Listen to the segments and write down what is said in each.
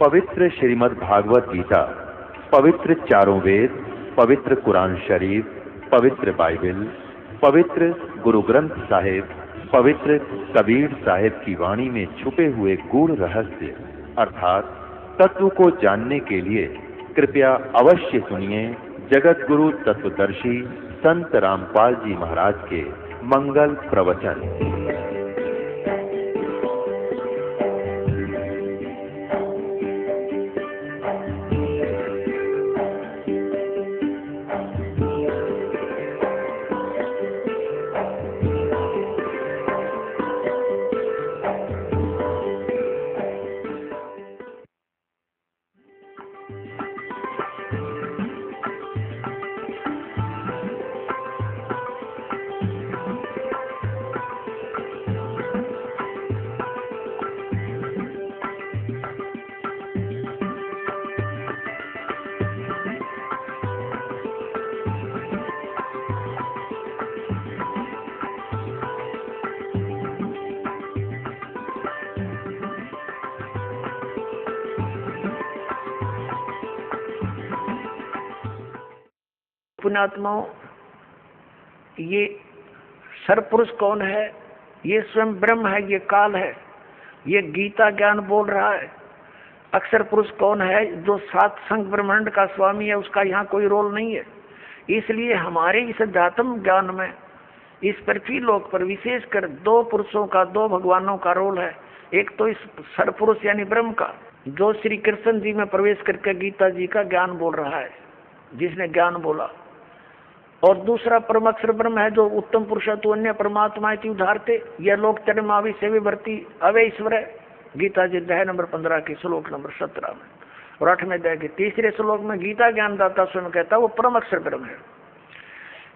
पवित्र श्रीमद् भागवत गीता, पवित्र चारों वेद, पवित्र कुरान शरीफ, पवित्र बाइबल, पवित्र गुरु ग्रंथ साहिब, पवित्र कबीर साहिब की वाणी में छुपे हुए गूढ़ रहस्य अर्थात तत्व को जानने के लिए कृपया अवश्य सुनिए जगत गुरु तत्वदर्शी संत रामपाल जी महाराज के मंगल प्रवचन। पुण्यात्माओं, ये सरपुरुष कौन है? ये स्वयं ब्रह्म है, ये काल है, ये गीता ज्ञान बोल रहा है। अक्षर पुरुष कौन है? जो सात संग ब्रह्मांड का स्वामी है, उसका यहाँ कोई रोल नहीं है। इसलिए हमारे इस अध्यात्म ज्ञान में इस पृथ्वी लोक पर विशेषकर दो पुरुषों का, दो भगवानों का रोल है। एक तो इस सरपुरुष यानी ब्रह्म का, जो श्री कृष्ण जी में प्रवेश करके गीता जी का ज्ञान बोल रहा है, जिसने ज्ञान बोला। और दूसरा परम अक्षर ब्रह्म है, जो उत्तम पुरुष तो अन्य परमात्मा की उदाहरते यह लोक चरमावि से विभर्ती अवे ईश्वर है। गीता जी अध्याय नंबर 15 के श्लोक नंबर 17 में और 8वें अध्याय के तीसरे श्लोक में गीता ज्ञानदाता स्वयं कहता है वो परम अक्षर ब्रह्म है।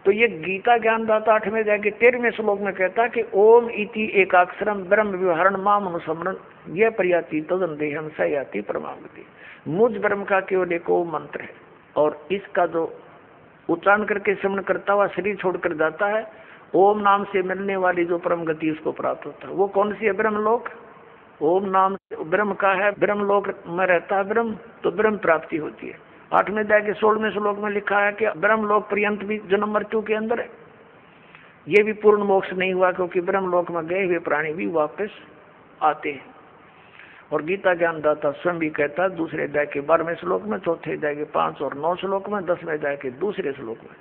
तो ये गीता ज्ञानदाता 8वें अध्याय के 13वें श्लोक में कहता है कि ओम इति एकाक्षरम ब्रह्म व्यवहारण माम अनुस्मरण यह प्रयाति तदन देहम सयाति परमागति। मुझ ब्रह्म का केवल एक ओम मंत्र है और इसका जो उच्चारण करके श्रवण करता हुआ शरीर छोड़कर जाता है, ओम नाम से मिलने वाली जो परम गति उसको प्राप्त होता है। वो कौन सी है? ब्रह्मलोक। ओम नाम ब्रह्म का है, ब्रह्मलोक में रहता है ब्रह्म, तो ब्रह्म प्राप्ति होती है। 8वें अध्याय के 16वें श्लोक में लिखा है कि ब्रह्मलोक पर्यंत भी जन्म मृत्यु के अंदर है। ये भी पूर्ण मोक्ष नहीं हुआ, क्योंकि ब्रह्मलोक में गए हुए प्राणी भी वापस आते हैं। और गीता ज्ञानदाता स्वयं भी कहता है दूसरे अध्याय के 12वें श्लोक में, चौथे अध्याय के 5 और 9 श्लोक में, 10वें अध्याय के दूसरे श्लोक में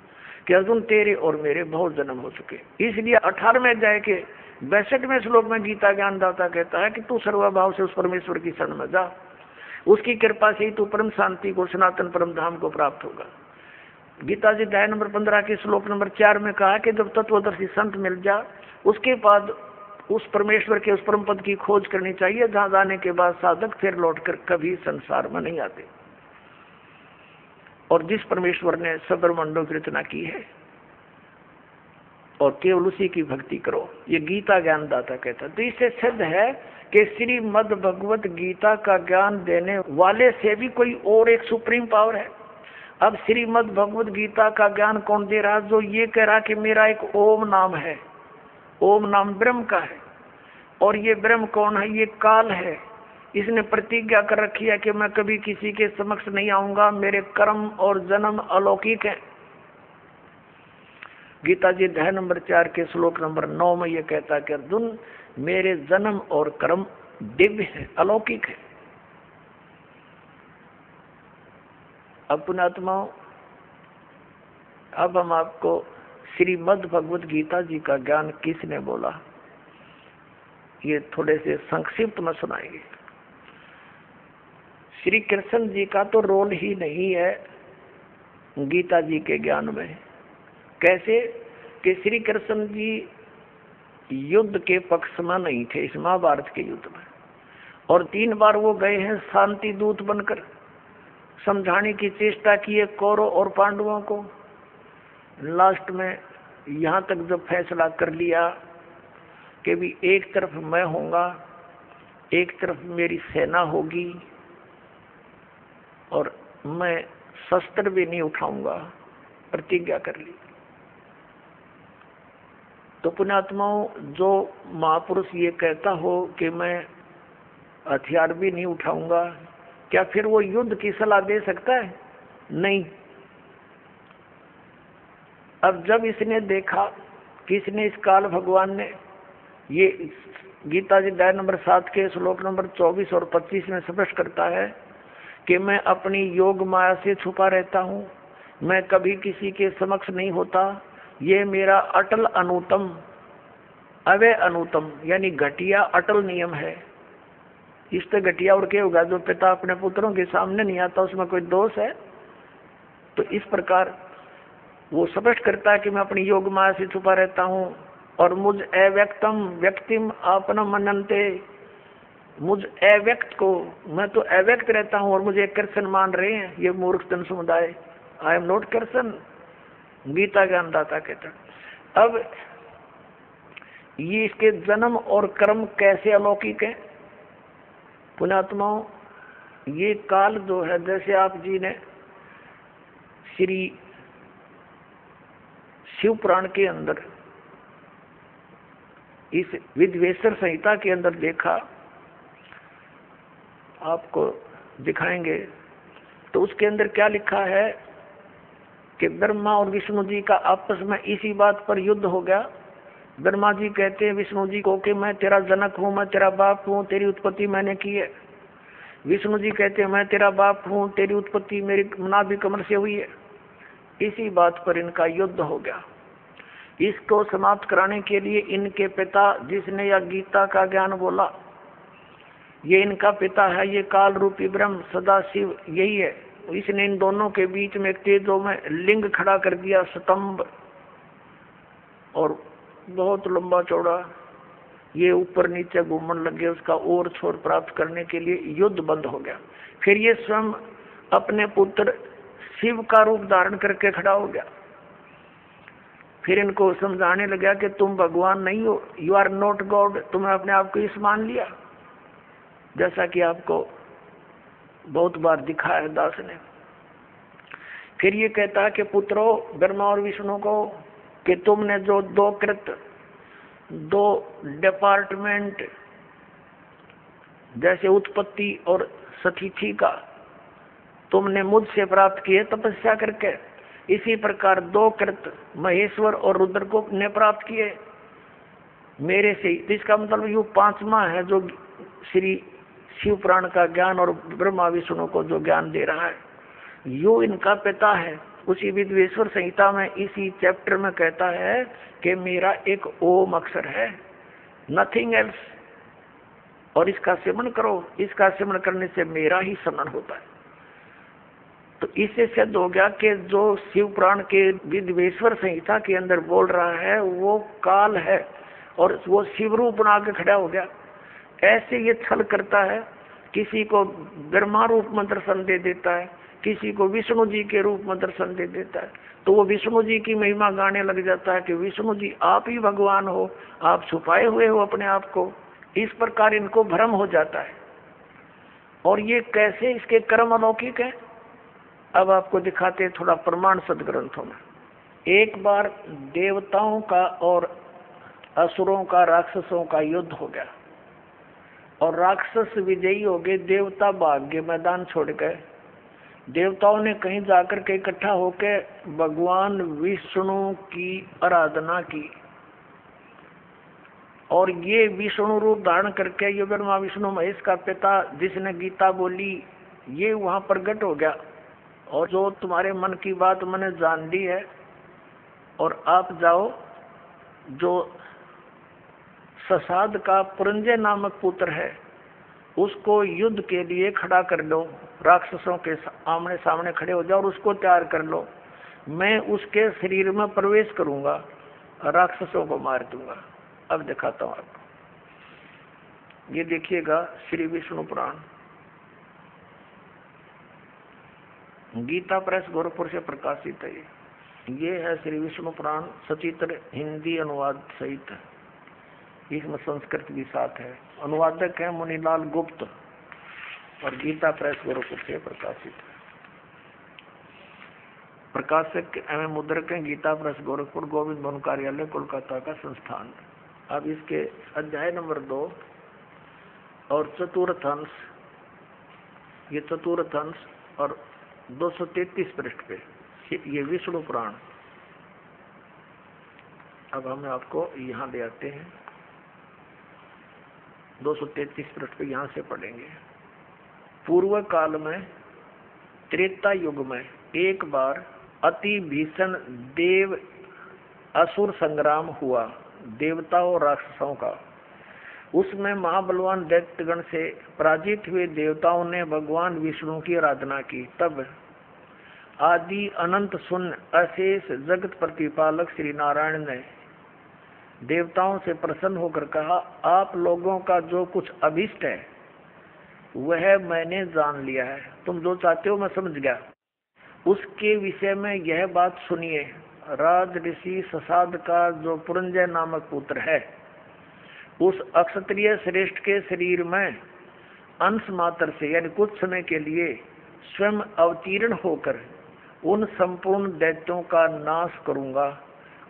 कि अर्जुन तेरे और मेरे बहुत जन्म हो चुके। इसलिए 18वें अध्याय के 62वें श्लोक में गीता ज्ञानदाता कहता है कि तू सर्वभाव से उस परमेश्वर की शरण में जा, उसकी कृपा से ही तू परम शांति को, सनातन परम धाम को प्राप्त होगा। गीता जी अध्याय नंबर 15 के श्लोक नंबर 4 में कहा कि जब तत्वदर्शी संत मिल जा, उसके बाद उस परमेश्वर के उस परम पद की खोज करनी चाहिए, जहां जाने के बाद साधक फिर लौटकर कभी संसार में नहीं आते। और जिस परमेश्वर ने सब ब्रह्मांडों की रचना की है और केवल उसी की भक्ति करो, ये गीता ज्ञानदाता कहता है। तो इससे सिद्ध है कि श्रीमद् भगवत गीता का ज्ञान देने वाले से भी कोई और एक सुप्रीम पावर है। अब श्रीमद् भगवत गीता का ज्ञान कौन दे रहा? जो ये कह रहा कि मेरा एक ओम नाम है, ओम नाम ब्रह्म का है। और ये ब्रह्म कौन है? ये काल है। इसने प्रतिज्ञा कर रखी है कि मैं कभी किसी के समक्ष नहीं आऊंगा, मेरे कर्म और जन्म अलौकिक हैं। गीता जी अध्याय नंबर 4 के श्लोक नंबर 9 में ये कहता है कि अर्जुन मेरे जन्म और कर्म दिव्य है, अलौकिक है। अब पुण्यात्माओं, अब हम आपको श्रीमद् भगवत गीता जी का ज्ञान किसने बोला, ये थोड़े से संक्षिप्त में सुनाएंगे। श्री कृष्ण जी का तो रोल ही नहीं है गीता जी के ज्ञान में। कैसे कि श्री कृष्ण जी युद्ध के पक्ष में नहीं थे इस महाभारत के युद्ध में, और 3 बार वो गए हैं शांति दूत बनकर, समझाने की चेष्टा की है कौरव और पांडवों को। लास्ट में यहाँ तक जब फैसला कर लिया कि भी एक तरफ मैं होऊंगा, एक तरफ मेरी सेना होगी और मैं शस्त्र भी नहीं उठाऊंगा, प्रतिज्ञा कर ली। तो पुण्यात्माओं, जो महापुरुष ये कहता हो कि मैं हथियार भी नहीं उठाऊंगा, क्या फिर वो युद्ध की सलाह दे सकता है? नहीं। अब जब इसने देखा कि इसने इस काल भगवान ने ये गीता जी अध्याय नंबर 7 के श्लोक नंबर 24 और 25 में स्पष्ट करता है कि मैं अपनी योग माया से छुपा रहता हूँ, मैं कभी किसी के समक्ष नहीं होता, ये मेरा अटल अनुतम अवय अनुतम यानी घटिया अटल नियम है। इससे घटिया और क्या होगा? जो पिता अपने पुत्रों के सामने नहीं आता उसमें कोई दोष है? तो इस प्रकार वो स्पष्ट करता है कि मैं अपनी योग माया से छुपा रहता हूँ और मुझ अव्यक्तम व्यक्तिम आपन मनन्ते, मुझ अव्यक्त को मैं तो अव्यक्त रहता हूँ और मुझे कृष्ण मान रहे हैं ये मूर्ख जन समुदाय। I am not Krishna, Gita ज्ञानदाता कहता। अब ये इसके जन्म और कर्म कैसे अलौकिक है पुण्यात्माओं? ये काल जो है, जैसे आप जी ने श्री शिव पुराण के अंदर इस विद्वेश्वर संहिता के अंदर देखा, आपको दिखाएंगे, तो उसके अंदर क्या लिखा है कि ब्रह्मा और विष्णु जी का आपस में इसी बात पर युद्ध हो गया। ब्रह्मा जी कहते हैं विष्णु जी को कि मैं तेरा जनक हूँ, मैं तेरा बाप हूँ, तेरी उत्पत्ति मैंने की है। विष्णु जी कहते हैं मैं तेरा बाप हूँ, तेरी उत्पत्ति मेरी नाभि कमल से हुई है। इसी बात पर इनका युद्ध हो गया। इसको समाप्त कराने के लिए इनके पिता, जिसने यह गीता का ज्ञान बोला, ये इनका पिता है, ये काल रूपी ब्रह्म सदा शिव यही है। इसने इन दोनों के बीच में एक तेजो में लिंग खड़ा कर दिया, स्तंभ, और बहुत लंबा चौड़ा, ये ऊपर नीचे घूमने लगे। उसका और छोर प्राप्त करने के लिए युद्ध बंद हो गया। फिर ये स्वयं अपने पुत्र शिव का रूप धारण करके खड़ा हो गया। फिर इनको समझाने लगा कि तुम भगवान नहीं हो, यू आर नॉट गॉड। तुमने अपने आप को इस मान लिया, जैसा कि आपको बहुत बार दिखाया है दास ने। फिर ये कहता है कि पुत्रों ब्रह्मा और विष्णु को कि तुमने जो दो कृत, दो डिपार्टमेंट जैसे उत्पत्ति और स्थिति का तुमने मुझसे प्राप्त किए तपस्या करके, इसी प्रकार दो कृत महेश्वर और रुद्र को ने प्राप्त किए मेरे से। इसका मतलब ये पांचवा है जो श्री शिव पुराण का ज्ञान और ब्रह्मा विष्णु को जो ज्ञान दे रहा है, यो इनका पिता है। उसी विद्वेश्वर संहिता में इसी चैप्टर में कहता है कि मेरा एक ओम अक्षर है, नथिंग एल्स, और इसका सिमरन करो। इसका सिमरन करने से मेरा ही स्मरण होता है। तो इससे सिद्ध हो गया कि जो शिव पुराण के विद्वेश्वर संहिता के अंदर बोल रहा है वो काल है और वो शिव रूप बना के खड़ा हो गया। ऐसे ये छल करता है, किसी को ब्रह्मा रूप में दर्शन दे देता है, किसी को विष्णु जी के रूप में दर्शन दे देता है, तो वो विष्णु जी की महिमा गाने लग जाता है कि विष्णु जी आप ही भगवान हो, आप छुपाए हुए हो अपने आप को। इस प्रकार इनको भ्रम हो जाता है। और ये कैसे इसके कर्म अलौकिक है, अब आपको दिखाते हैं थोड़ा प्रमाण सदग्रंथों में। एक बार देवताओं का और असुरों का, राक्षसों का युद्ध हो गया और राक्षस विजयी हो गए, देवता भाग गए, मैदान छोड़ गए। देवताओं ने कहीं जाकर के इकट्ठा होकर भगवान विष्णु की आराधना की, और ये विष्णु रूप धारण करके ये ब्रह्मा विष्णु महेश का पिता जिसने गीता बोली, ये वहां प्रकट हो गया। और जो तुम्हारे मन की बात मैंने जान ली है, और आप जाओ जो ससाद का पुरंजय नामक पुत्र है उसको युद्ध के लिए खड़ा कर लो, राक्षसों के आमने सामने खड़े हो जाओ और उसको तैयार कर लो। मैं उसके शरीर में प्रवेश करूंगा, राक्षसों को मार दूंगा। अब दिखाता हूं आपको, ये देखिएगा श्री विष्णु पुराण, गीता प्रेस गोरखपुर से प्रकाशित है। ये है श्री विष्णु पुराण, सचित्र हिंदी अनुवाद सहित, इसमें संस्कृत भी साथ है। अनुवादक है मुनीलाल गुप्त और गीता प्रेस गोरखपुर से प्रकाशित है। प्रकाशक एवं मुद्रक है गीता प्रेस गोरखपुर, गोविंद भवन कार्यालय कोलकाता का संस्थान। अब इसके अध्याय नंबर 2 और चतुर्थ अंश ये चतुर्थ अंश और 233 पृष्ठ पे ये विष्णु पुराण। अब हम आपको यहाँ ले आते हैं, 233 पृष्ठ पे यहाँ से पढ़ेंगे। पूर्व काल में त्रेता युग में एक बार अति भीषण देव असुर संग्राम हुआ, देवताओं और राक्षसों का। उसमें महाबलवान दैत्यगण से पराजित हुए देवताओं ने भगवान विष्णु की आराधना की। तब आदि अनंत शून्य अशेष जगत प्रतिपालक श्री नारायण ने देवताओं से प्रसन्न होकर कहा, आप लोगों का जो कुछ अभिष्ट है वह मैंने जान लिया है। तुम जो चाहते हो मैं समझ गया। उसके विषय में यह बात सुनिए। राज ऋषि ससाद का जो पुरंजय नामक पुत्र है, उस अक्षत्रिय श्रेष्ठ के शरीर में अंश मात्र से यानी कुछ समय के लिए स्वयं अवतीर्ण होकर उन संपूर्ण दैत्यों का नाश करूंगा।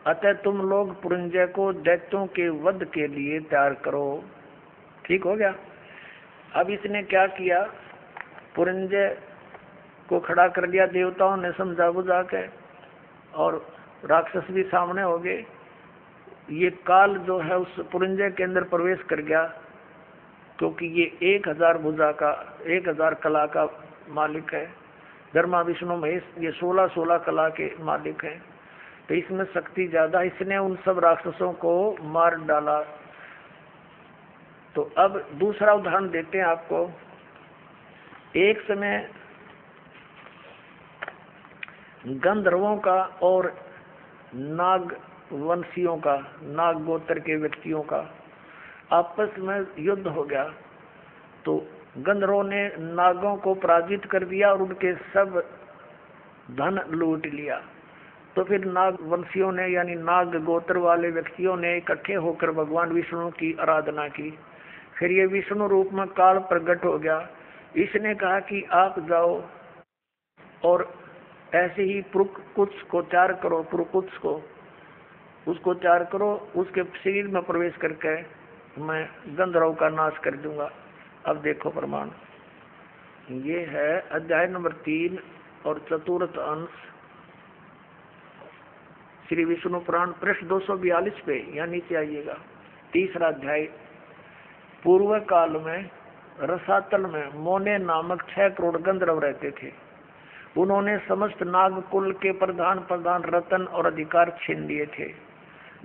अतः तुम लोग पुरंजय को दैत्यों के वध के लिए तैयार करो। ठीक हो गया। अब इसने क्या किया, पुरंजय को खड़ा कर दिया, देवताओं ने समझा बुझा के, और राक्षस भी सामने हो गए। ये काल जो है उस पुरंजय के अंदर प्रवेश कर गया, क्योंकि ये 1000 भुजा का 1000 कला का मालिक है। ब्रह्मा विष्णु महेश ये 16 कला के मालिक हैं, तो इसमें शक्ति ज्यादा। इसने उन सब राक्षसों को मार डाला। तो अब दूसरा उदाहरण देते हैं आपको। एक समय गंधर्वों का और नाग वंशियों का, नाग गोत्र के व्यक्तियों का आपस में युद्ध हो गया। तो गंधर्वों ने नागों को पराजित कर दिया और उनके सब धन लूट लिया। तो फिर नाग वंशियों ने यानी नाग गोत्र वाले व्यक्तियों ने इकट्ठे होकर भगवान विष्णु की आराधना की। फिर ये विष्णु रूप में काल प्रकट हो गया। इसने कहा कि आप जाओ और ऐसे ही पुरकुत्स को चार करो, पुरकुत्स को उसको चार करो, उसके शरीर में प्रवेश करके मैं गंधर्व का नाश कर दूंगा। अब देखो प्रमाण, ये है अध्याय नंबर 3 और चतुर्थ अंश श्री विष्णु पुराण पृष्ठ 242 पे, यहाँ नीचे आइएगा। तीसरा अध्याय। पूर्व काल में रसातल में मोने नामक 6 करोड़ गंधर्व रहते थे। उन्होंने समस्त नाग कुल के प्रधान रतन और अधिकार छीन लिए थे।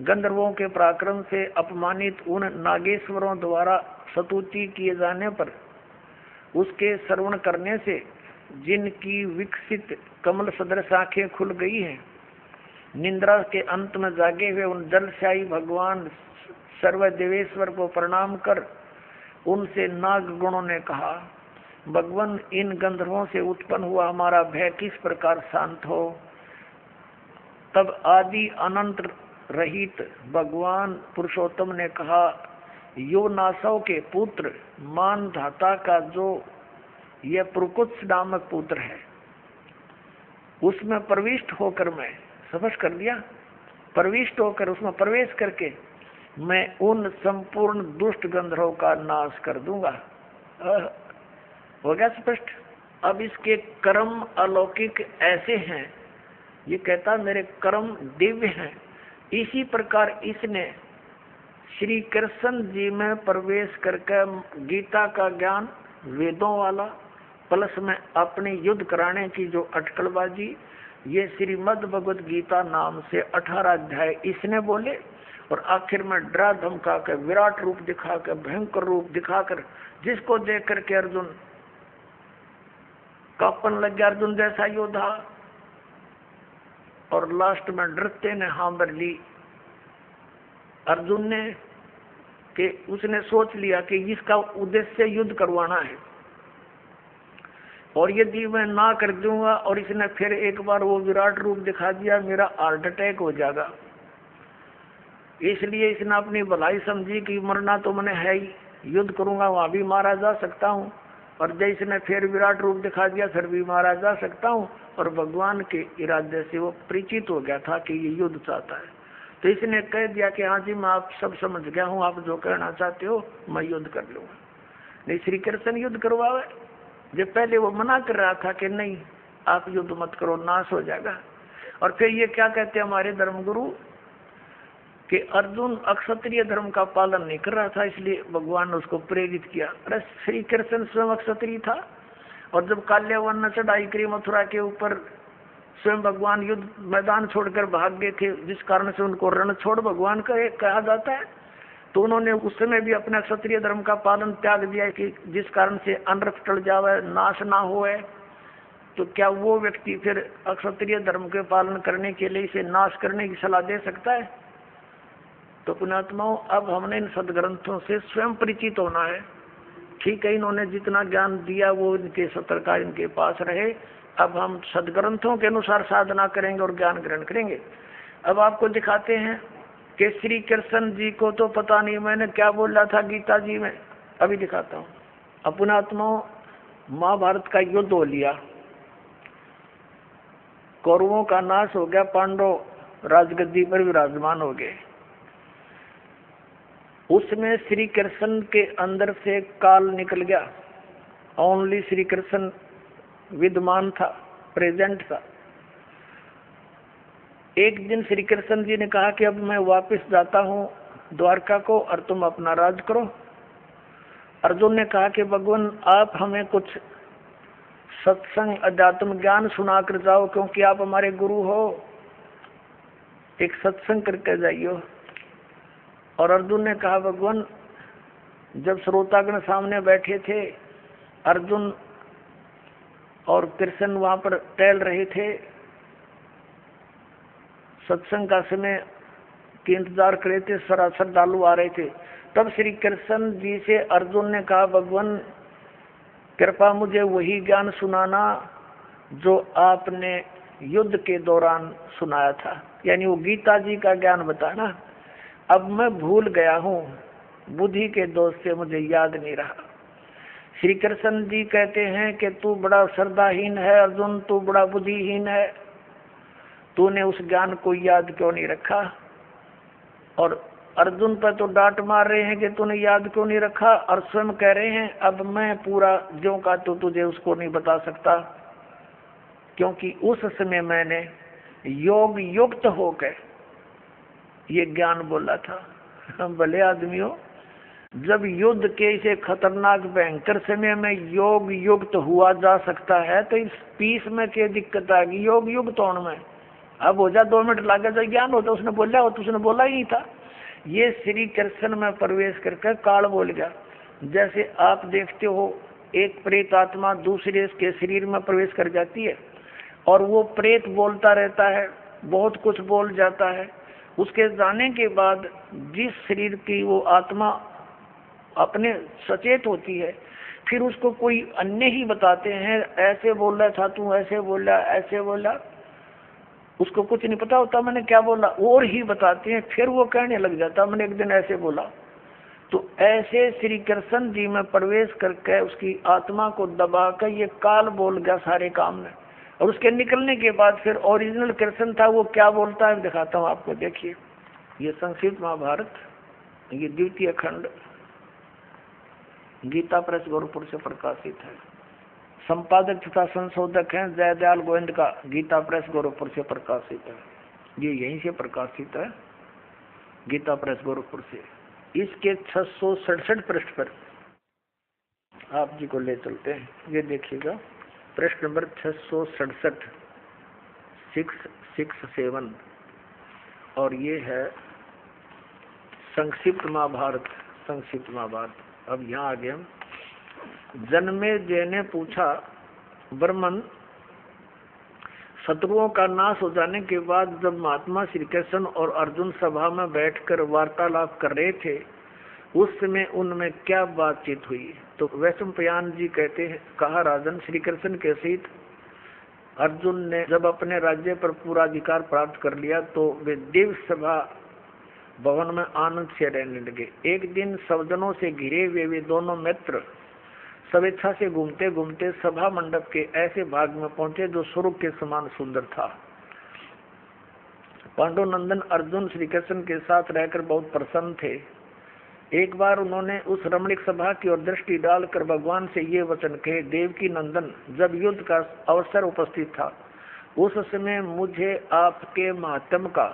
गंधर्वों के पराक्रम से अपमानित उन नागेश्वरों द्वारा स्तुति किए जाने पर उसके श्रवण करने से जिनकी विकसित कमल सदृश आंखें खुल गई हैं, निंद्रा के अंत में जागे हुए उन जलशाही भगवान सर्वदेवेश्वर को प्रणाम कर उनसे नाग गणों ने कहा, भगवान इन गंधर्वों से उत्पन्न हुआ हमारा भय किस प्रकार शांत हो। तब आदि अनंत रहित भगवान पुरुषोत्तम ने कहा, यो नासव के पुत्र मान धाता का जो यह पुरकुत्स नामक पुत्र है, उसमें प्रविष्ट होकर मैं स्पष्ट कर दिया, प्रविष्ट होकर उसमें प्रवेश करके मैं उन संपूर्ण दुष्ट गंधर्वों का नाश कर दूंगा। हो गया स्पष्ट। अब इसके कर्म अलौकिक ऐसे हैं, ये कहता मेरे कर्म दिव्य हैं। इसी प्रकार इसने श्री कृष्ण जी में प्रवेश करके गीता का ज्ञान वेदों वाला प्लस में अपने युद्ध कराने की जो अटकलबाजी, ये श्रीमद् भगवद गीता नाम से 18 अध्याय इसने बोले, और आखिर में डरा धमका कर विराट रूप दिखाकर भयंकर रूप दिखाकर जिसको देख करके अर्जुन कांपन लग गया, अर्जुन जैसा योद्धा, और लास्ट में डरते ने हाँ भर ली अर्जुन ने कि उसने सोच लिया कि इसका उद्देश्य युद्ध करवाना है, और यदि मैं ना कर दूंगा और इसने फिर एक बार वो विराट रूप दिखा दिया मेरा हार्ट अटैक हो जाएगा। इसलिए इसने अपनी भलाई समझी कि मरना तो मैंने है ही, युद्ध करूंगा वहां भी मारा जा सकता हूँ, और जैसे इसने फिर विराट रूप दिखा दिया फिर भी मारा जा सकता हूँ। और भगवान के इरादे से वो परिचित हो गया था कि ये युद्ध चाहता है, तो इसने कह दिया कि हाँ जी मैं आप सब समझ गया हूँ, आप जो कहना चाहते हो मैं युद्ध कर लूंगा। नहीं श्री कृष्ण युद्ध करवावे, जब पहले वो मना कर रहा था कि नहीं आप युद्ध मत करो, नाश हो जाएगा। और फिर ये क्या कहते हैं हमारे धर्मगुरु कि अर्जुन अक्षत्रिय धर्म का पालन नहीं कर रहा था, इसलिए भगवान ने उसको प्रेरित किया। अरे श्री कृष्ण स्वयं अक्षत्रिय था, और जब काल्यावन ने चढ़ाई करी मथुरा के ऊपर, स्वयं भगवान युद्ध मैदान छोड़कर भाग गए थे, जिस कारण से उनको रण छोड़ भगवान कहा जाता है। तो उन्होंने उस समय भी अपने क्षत्रिय धर्म का पालन त्याग दिया कि जिस कारण से अनर्थ टल जावे, नाश ना होए। तो क्या वो व्यक्ति फिर अक्षत्रिय धर्म के पालन करने के लिए इसे नाश करने की सलाह दे सकता है? तो पुण्यात्माओं, अब हमने इन सदग्रंथों से स्वयं परिचित होना है। ठीक है, इन्होंने जितना ज्ञान दिया वो इनके सतर्का इनके पास रहे। अब हम सदग्रंथों के अनुसार साधना करेंगे और ज्ञान ग्रहण करेंगे। अब आपको दिखाते हैं कि श्री कृष्ण जी को तो पता नहीं मैंने क्या बोला था गीता जी में, अभी दिखाता हूँ। पुण्यात्माओं, महाभारत का युद्ध हो लिया, कौरवों का नाश हो गया, पांडव राजगद्दी पर विराजमान हो गए। उसमें श्री कृष्ण के अंदर से काल निकल गया। ओनली श्री कृष्ण विद्यमान था, प्रेजेंट था। एक दिन श्री कृष्ण जी ने कहा कि अब मैं वापस जाता हूँ द्वारका को और तुम अपना राज करो। अर्जुन ने कहा कि भगवान आप हमें कुछ सत्संग अध्यात्म ज्ञान सुना कर जाओ, क्योंकि आप हमारे गुरु हो, एक सत्संग करके जाइयो। और अर्जुन ने कहा भगवान, जब श्रोतागण सामने बैठे थे, अर्जुन और कृष्ण वहां पर टहल रहे थे, सत्संग का समय के इंतजार कर रहे थे, श्रद्धालु आ रहे थे, तब श्री कृष्ण जी से अर्जुन ने कहा भगवान कृपा मुझे वही ज्ञान सुनाना जो आपने युद्ध के दौरान सुनाया था, यानी वो गीता जी का ज्ञान बताना। अब मैं भूल गया हूँ, बुद्धि के दोष से मुझे याद नहीं रहा। श्री कृष्ण जी कहते हैं कि तू बड़ा श्रद्धाहीन है अर्जुन, तू बड़ा बुद्धिहीन है, तूने उस ज्ञान को याद क्यों नहीं रखा। और अर्जुन पर तो डांट मार रहे हैं कि तूने याद क्यों नहीं रखा, और स्वयं कह रहे हैं अब मैं पूरा ज्यों का तो तुझे उसको नहीं बता सकता, क्योंकि उस समय मैंने योग युक्त होकर ये ज्ञान बोला था। भले आदमियों, जब युद्ध के इसे खतरनाक भयंकर समय में योग युक्त हुआ जा सकता है, तो इस पीस में क्या दिक्कत आएगी योग युक्त होने में? अब हो जा 2 मिनट लागे तो ज्ञान होता, उसने बोला हो तो उसने बोला ही नहीं था। ये श्री कृष्ण में प्रवेश करके काल बोल गया। जैसे आप देखते हो एक प्रेत आत्मा दूसरे के शरीर में प्रवेश कर जाती है और वो प्रेत बोलता रहता है, बहुत कुछ बोल जाता है। उसके जाने के बाद जिस शरीर की वो आत्मा अपने सचेत होती है, फिर उसको कोई अन्य ही बताते हैं, ऐसे बोल रहा था तू, ऐसे बोला, ऐसे बोला। उसको कुछ नहीं पता होता मैंने क्या बोला, और ही बताते हैं, फिर वो कहने लग जाता मैंने एक दिन ऐसे बोला। तो ऐसे श्री कृष्ण जी में प्रवेश करके उसकी आत्मा को दबा कर ये काल बोल गया सारे काम में। और उसके निकलने के बाद फिर ओरिजिनल कृष्ण था, वो क्या बोलता है दिखाता हूँ आपको। देखिए, ये संक्षिप्त महाभारत, ये द्वितीय खंड गीता प्रेस गोरखपुर से प्रकाशित है। संपादक तथा संशोधक हैं जयदयाल गोविंद का, गीता प्रेस गोरखपुर से प्रकाशित है। ये यहीं से प्रकाशित है, गीता प्रेस गोरखपुर से। इसके 667 पृष्ठ पर आप जी को ले चलते हैं। ये देखिएगा, पृष्ठ नंबर 667, 667, और ये है संक्षिप्त महाभारत। संक्षिप्त महाभारत। अब यहाँ आगे हम, जन्मेजय ने पूछा, ब्रह्मन, शत्रुओं का नाश हो जाने के बाद जब महात्मा श्री कृष्ण और अर्जुन सभा में बैठकर वार्तालाप कर रहे थे, उस समय उनमें क्या बातचीत हुई? तो वैशंपायन जी कहते हैं, कहा राजन, श्री कृष्ण के सहित अर्जुन ने जब अपने राज्य पर पूरा अधिकार प्राप्त कर लिया तो वे दिव्य सभा भवन में आनंद से रहने लगे। एक दिन सज्जनों से घिरे हुए वे दोनों मित्र स्वेच्छा से घूमते घूमते सभा मंडप के ऐसे भाग में पहुंचे जो स्वर्ग के समान सुंदर था। पांडुनंदन अर्जुन श्री कृष्ण के साथ रहकर बहुत प्रसन्न थे। एक बार उन्होंने उस रमणीक सभा की ओर दृष्टि डालकर भगवान से ये वचन कहे, देवकी नंदन, जब युद्ध का अवसर उपस्थित था उस समय मुझे आपके महात्म का,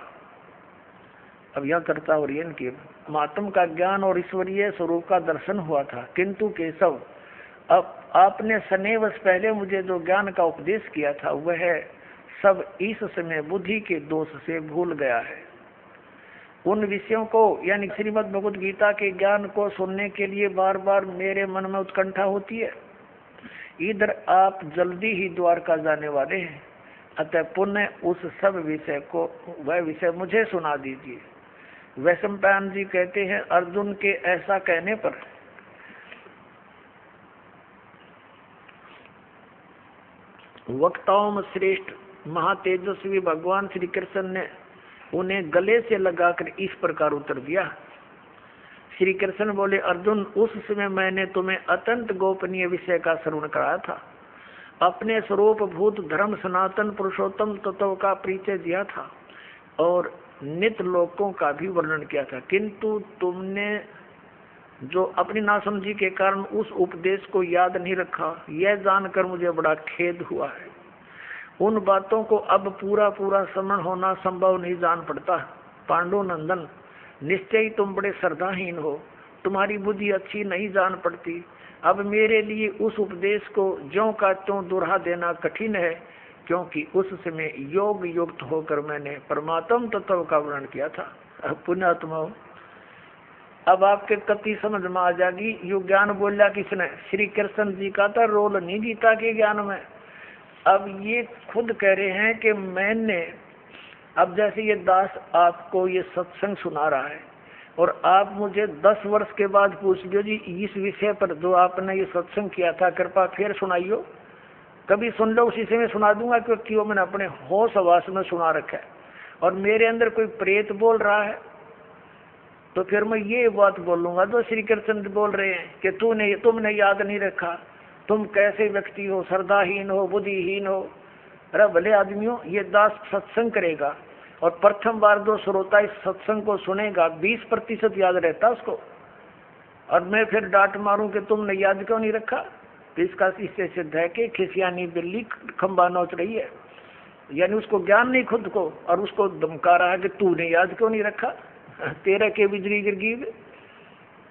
अब यह करता और इनके महात्म का ज्ञान और ईश्वरीय स्वरूप का दर्शन हुआ था, किंतु केशव अब आपने सनेवस पहले मुझे जो ज्ञान का उपदेश किया था वह सब इस समय बुद्धि के दोष से भूल गया है। उन विषयों को यानी श्रीमद् भगवद गीता के ज्ञान को सुनने के लिए बार बार मेरे मन में उत्कंठा होती है। इधर आप जल्दी ही द्वारका जाने वाले हैं, अतः पुनः उस सब विषय को वह विषय मुझे सुना दीजिए। वैशंपायन जी कहते हैं, अर्जुन के ऐसा कहने पर वक्ताओं में श्रेष्ठ महातेजस्वी भगवान श्री कृष्ण ने उन्हें गले से लगाकर इस प्रकार उत्तर दिया। श्री कृष्ण बोले, अर्जुन, उस समय मैंने तुम्हें अत्यंत गोपनीय विषय का श्रवण कराया था, अपने स्वरूप भूत धर्म सनातन पुरुषोत्तम तत्व का परिचय दिया था और नित्य लोकों का भी वर्णन किया था, किंतु तुमने जो अपनी नासमझी के कारण उस उपदेश को याद नहीं रखा, यह जानकर मुझे बड़ा खेद हुआ है। उन बातों को अब पूरा पूरा स्मरण होना संभव नहीं जान पड़ता। पांडु नंदन, निश्चय ही तुम बड़े श्रद्धाहीन हो, तुम्हारी बुद्धि अच्छी नहीं जान पड़ती। अब मेरे लिए उस उपदेश को ज्यों का त्यों दोहरा देना कठिन है, क्योंकि उस समय योग युक्त होकर मैंने परमात्म तत्व का वर्णन किया था। पुण्यात्मा, अब आपके कति समझ में आ जाएगी। यो ज्ञान बोला किसने? श्री कृष्ण जी का था, रोल नहीं गीता के ज्ञान में। अब ये खुद कह रहे हैं कि मैंने, अब जैसे ये दास आपको ये सत्संग सुना रहा है और आप मुझे 10 वर्ष के बाद पूछ लो जी इस विषय पर जो आपने ये सत्संग किया था कृपा फिर सुनाइयो, कभी सुन लो उसी से मैं सुना दूंगा, क्योंकि वो मैंने अपने होश हवास में सुना रखा है। और मेरे अंदर कोई प्रेत बोल रहा है तो फिर मैं ये बात बोलूंगा जो श्री कृष्ण बोल रहे हैं कि तुमने याद नहीं रखा, तुम कैसे व्यक्ति हो, श्रद्धाहीन हो, बुद्धिहीन हो। अरे भले आदमियों, ये दास सत्संग करेगा और प्रथम बार जो श्रोता इस सत्संग को सुनेगा 20% याद रहता उसको, और मैं फिर डांट मारूं कि तुमने याद क्यों नहीं रखा, तो इसका इससे सिद्ध है कि खिसियानी बिल्ली खंबा नोच रही है, यानी उसको ज्ञान नहीं खुद को, और उसको धमका रहा है कि तूने याद क्यों नहीं रखा, तेरा के बिजली गिर गई।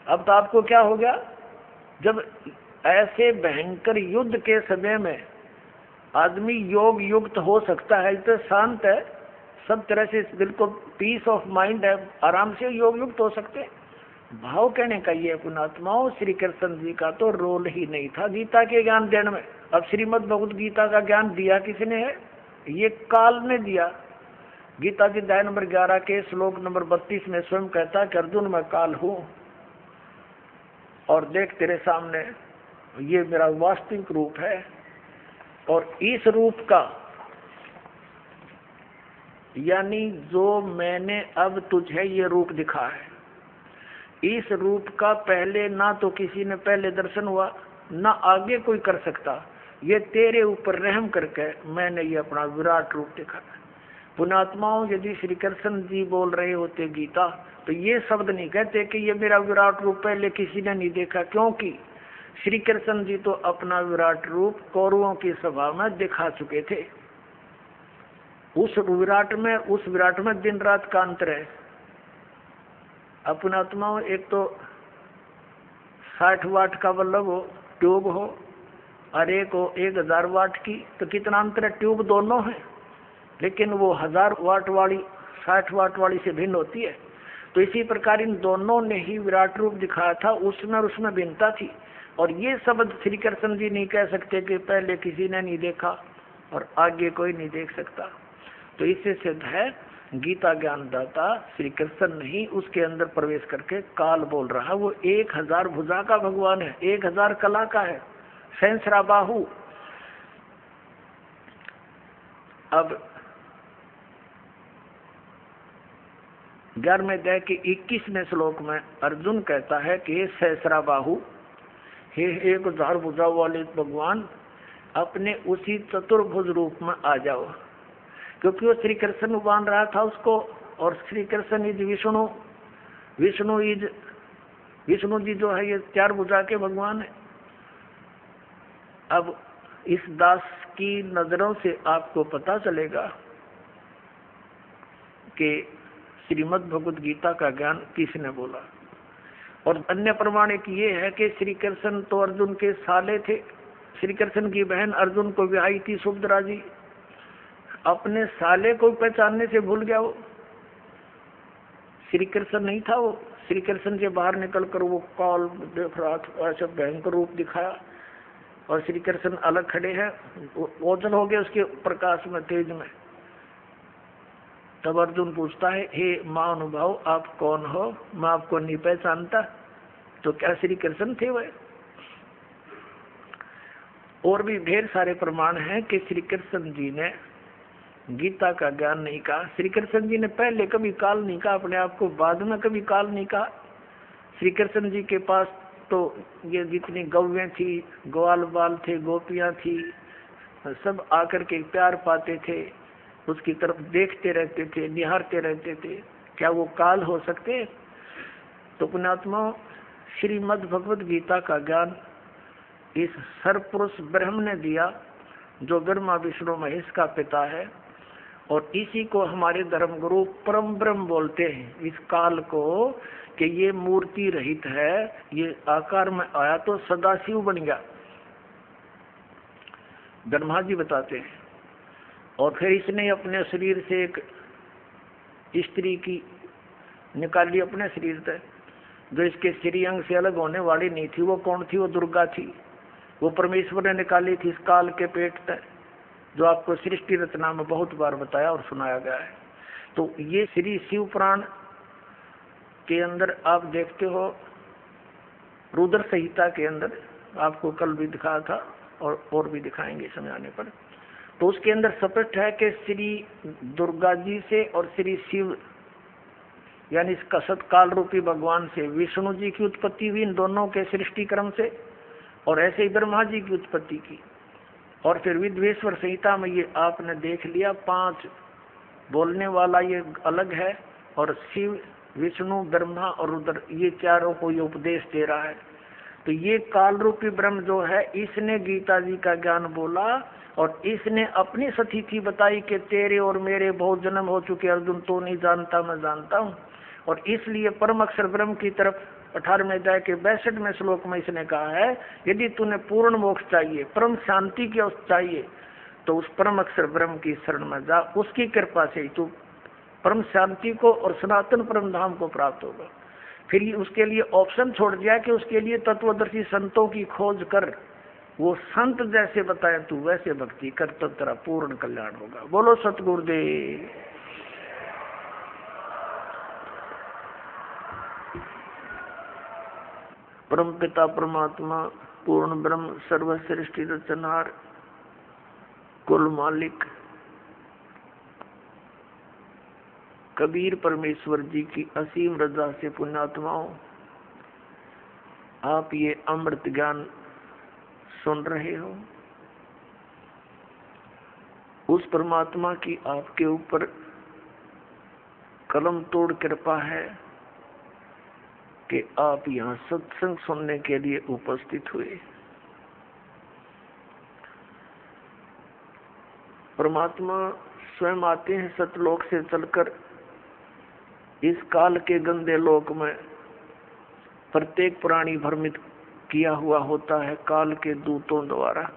अब तो आपको क्या हो गया, जब ऐसे भयंकर युद्ध के समय में आदमी योग युक्त हो सकता है, तो शांत है, सब तरह से बिल्कुल पीस ऑफ माइंड है, आराम से योग युक्त हो सकते हैं। भाव कहने का ये पुणात्माओं, श्री कृष्ण जी का तो रोल ही नहीं था गीता के ज्ञान देने में। अब श्रीमद् भगवद गीता का ज्ञान दिया किसने है? ये काल ने दिया। गीता जी अध्याय नंबर 11 के श्लोक नंबर 32 में स्वयं कहता है कि अर्जुन मैं काल हूं और देख तेरे सामने ये मेरा वास्तविक रूप है, और इस रूप का यानी जो मैंने अब तुझे ये रूप दिखा है, इस रूप का पहले ना तो किसी ने पहले दर्शन हुआ ना आगे कोई कर सकता। ये तेरे ऊपर रहम करके मैंने ये अपना विराट रूप दिखा। पुणात्माओं, यदि श्री कृष्ण जी बोल रहे होते गीता तो ये शब्द नहीं कहते कि ये मेरा विराट रूप पहले किसी ने नहीं देखा, क्योंकि श्री कृष्ण जी तो अपना विराट रूप कौरवों की सभा में दिखा चुके थे। उस विराट में दिन रात का अंतर है। पुणात्माओं, एक तो 60 वाट का बल्ब हो, ट्यूब हो, और एक हो 1000 वाट की, तो कितना अंतर है? ट्यूब दोनों है, लेकिन वो 1000 वाट वाली 60 वाट वाली से भिन्न होती है। तो इसी प्रकार इन दोनों ने ही विराट रूप दिखाया था, उसमें भिन्नता थी। और ये शब्द श्री कृष्ण जी नहीं कह सकते कि पहले किसी ने नहीं देखा और आगे कोई नहीं देख सकता। तो इससे सिद्ध है गीता ज्ञानदाता श्री कृष्ण नहीं, उसके अंदर प्रवेश करके काल बोल रहा। वो 1000 भुजा का भगवान है, 1000 कला का है, सहस्रा बाहु। अब 11वें अध्याय के 21वें श्लोक में अर्जुन कहता है कि हे सहस्रा बाहु, हे 1000 भुजा वाले भगवान, अपने उसी चतुर्भुज रूप में आ जाओ। क्योंकि वो श्री कृष्ण मान रहा था उसको, और श्री कृष्ण इज विष्णु, विष्णु इज विष्णु जी जो है ये 4 भुजा के भगवान है। अब इस दास की नजरों से आपको पता चलेगा कि श्रीमद् भगवद गीता का ज्ञान किसने बोला। और अन्य प्रमाणिक ये है कि श्री कृष्ण तो अर्जुन के साले थे। श्री कृष्ण की बहन अर्जुन को ब्याही थी सुभद्रा जी, अपने साले को पहचानने से भूल गया वो। श्री कृष्ण नहीं था वो। श्री कृष्ण से बाहर निकलकर वो काल देख रहा था, ऐसा भयंकर रूप दिखाया, और श्री कृष्ण अलग खड़े हैं, ओझल हो गए उसके प्रकाश में, तेज में। तब अर्जुन पूछता है, हे महानुभाव आप कौन हो, मैं आपको नहीं पहचानता। तो क्या श्री कृष्ण थे वह? और भी ढेर सारे प्रमाण हैं कि श्री कृष्ण जी ने गीता का ज्ञान नहीं कहा। श्री कृष्ण जी ने पहले कभी काल नहीं कहा अपने आप को, बाद में कभी काल नहीं कहा। श्री कृष्ण जी के पास तो ये जितनी गौवें थी, ग्वाल बाल थे, गोपियां थी, सब आकर के प्यार पाते थे, उसकी तरफ देखते रहते थे, निहारते रहते थे। क्या वो काल हो सकते? तो पुण्यात्मा, श्रीमद् भगवद गीता का ज्ञान इस सर्वपुरुष ब्रह्म ने दिया, जो ब्रह्मा विष्णु महेश का पिता है, और इसी को हमारे धर्मगुरु परम ब्रह्म बोलते हैं। इस काल को कि ये मूर्ति रहित है, ये आकार में आया तो सदाशिव बन गया, ब्रह्मा जी बताते हैं। और फिर इसने अपने शरीर से एक स्त्री की निकाली अपने शरीर से, जो इसके श्रीअंग से अलग होने वाली नहीं थी। वो कौन थी? वो दुर्गा थी। वो परमेश्वर ने निकाली थी इस काल के पेट से, जो आपको सृष्टि रचना में बहुत बार बताया और सुनाया गया है। तो ये श्री शिव पुराण के अंदर आप देखते हो, रुद्र संहिता के अंदर आपको कल भी दिखाया था और भी दिखाएंगे समय आने पर। तो उसके अंदर स्पष्ट है कि श्री दुर्गा जी से और श्री शिव यानी इस कसत काल रूपी भगवान से विष्णु जी की उत्पत्ति हुई, इन दोनों के सृष्टि क्रम से, और ऐसे ही ब्रह्मा जी की उत्पत्ति की। और फिर विद्वेश्वर संहिता में ये आपने देख लिया, 5 बोलने वाला ये अलग है, और शिव विष्णु ब्रह्मा और रुद्र ये चारों को ये उपदेश दे रहा है। तो ये काल रूपी ब्रह्म जो है, इसने गीता जी का ज्ञान बोला, और इसने अपनी स्थिति बताई कि तेरे और मेरे बहुत जन्म हो चुके अर्जुन, तो नहीं जानता मैं जानता हूँ। और इसलिए परम अक्षर ब्रह्म की तरफ 18वें अध्याय के 62वें श्लोक में इसने कहा है, यदि तूने पूर्ण मोक्ष चाहिए, परम शांति की अवस्था चाहिए, तो उस परम अक्षर ब्रह्म की शरण में जा, उसकी कृपा से ही तू परम शांति को और सनातन परम धाम को प्राप्त होगा। फिर उसके लिए ऑप्शन छोड़ दिया कि उसके लिए तत्वदर्शी संतों की खोज कर, वो संत जैसे बताए तू वैसे भक्ति कर, तो तेरा पूर्ण कल्याण होगा। बोलो सतगुरुदेव। परम पिता परमात्मा पूर्ण ब्रह्म सर्व सृष्टि रचनहार कुल मालिक कबीर परमेश्वर जी की असीम रजा से पुण्यात्माओं, आप ये अमृत ज्ञान सुन रहे हो। उस परमात्मा की आपके ऊपर कलम तोड़ कृपा है कि आप यहाँ सत्संग सुनने के लिए उपस्थित हुए। परमात्मा स्वयं आते हैं सतलोक से चलकर इस काल के गंदे लोक में। प्रत्येक प्राणी भ्रमित किया हुआ होता है काल के दूतों द्वारा।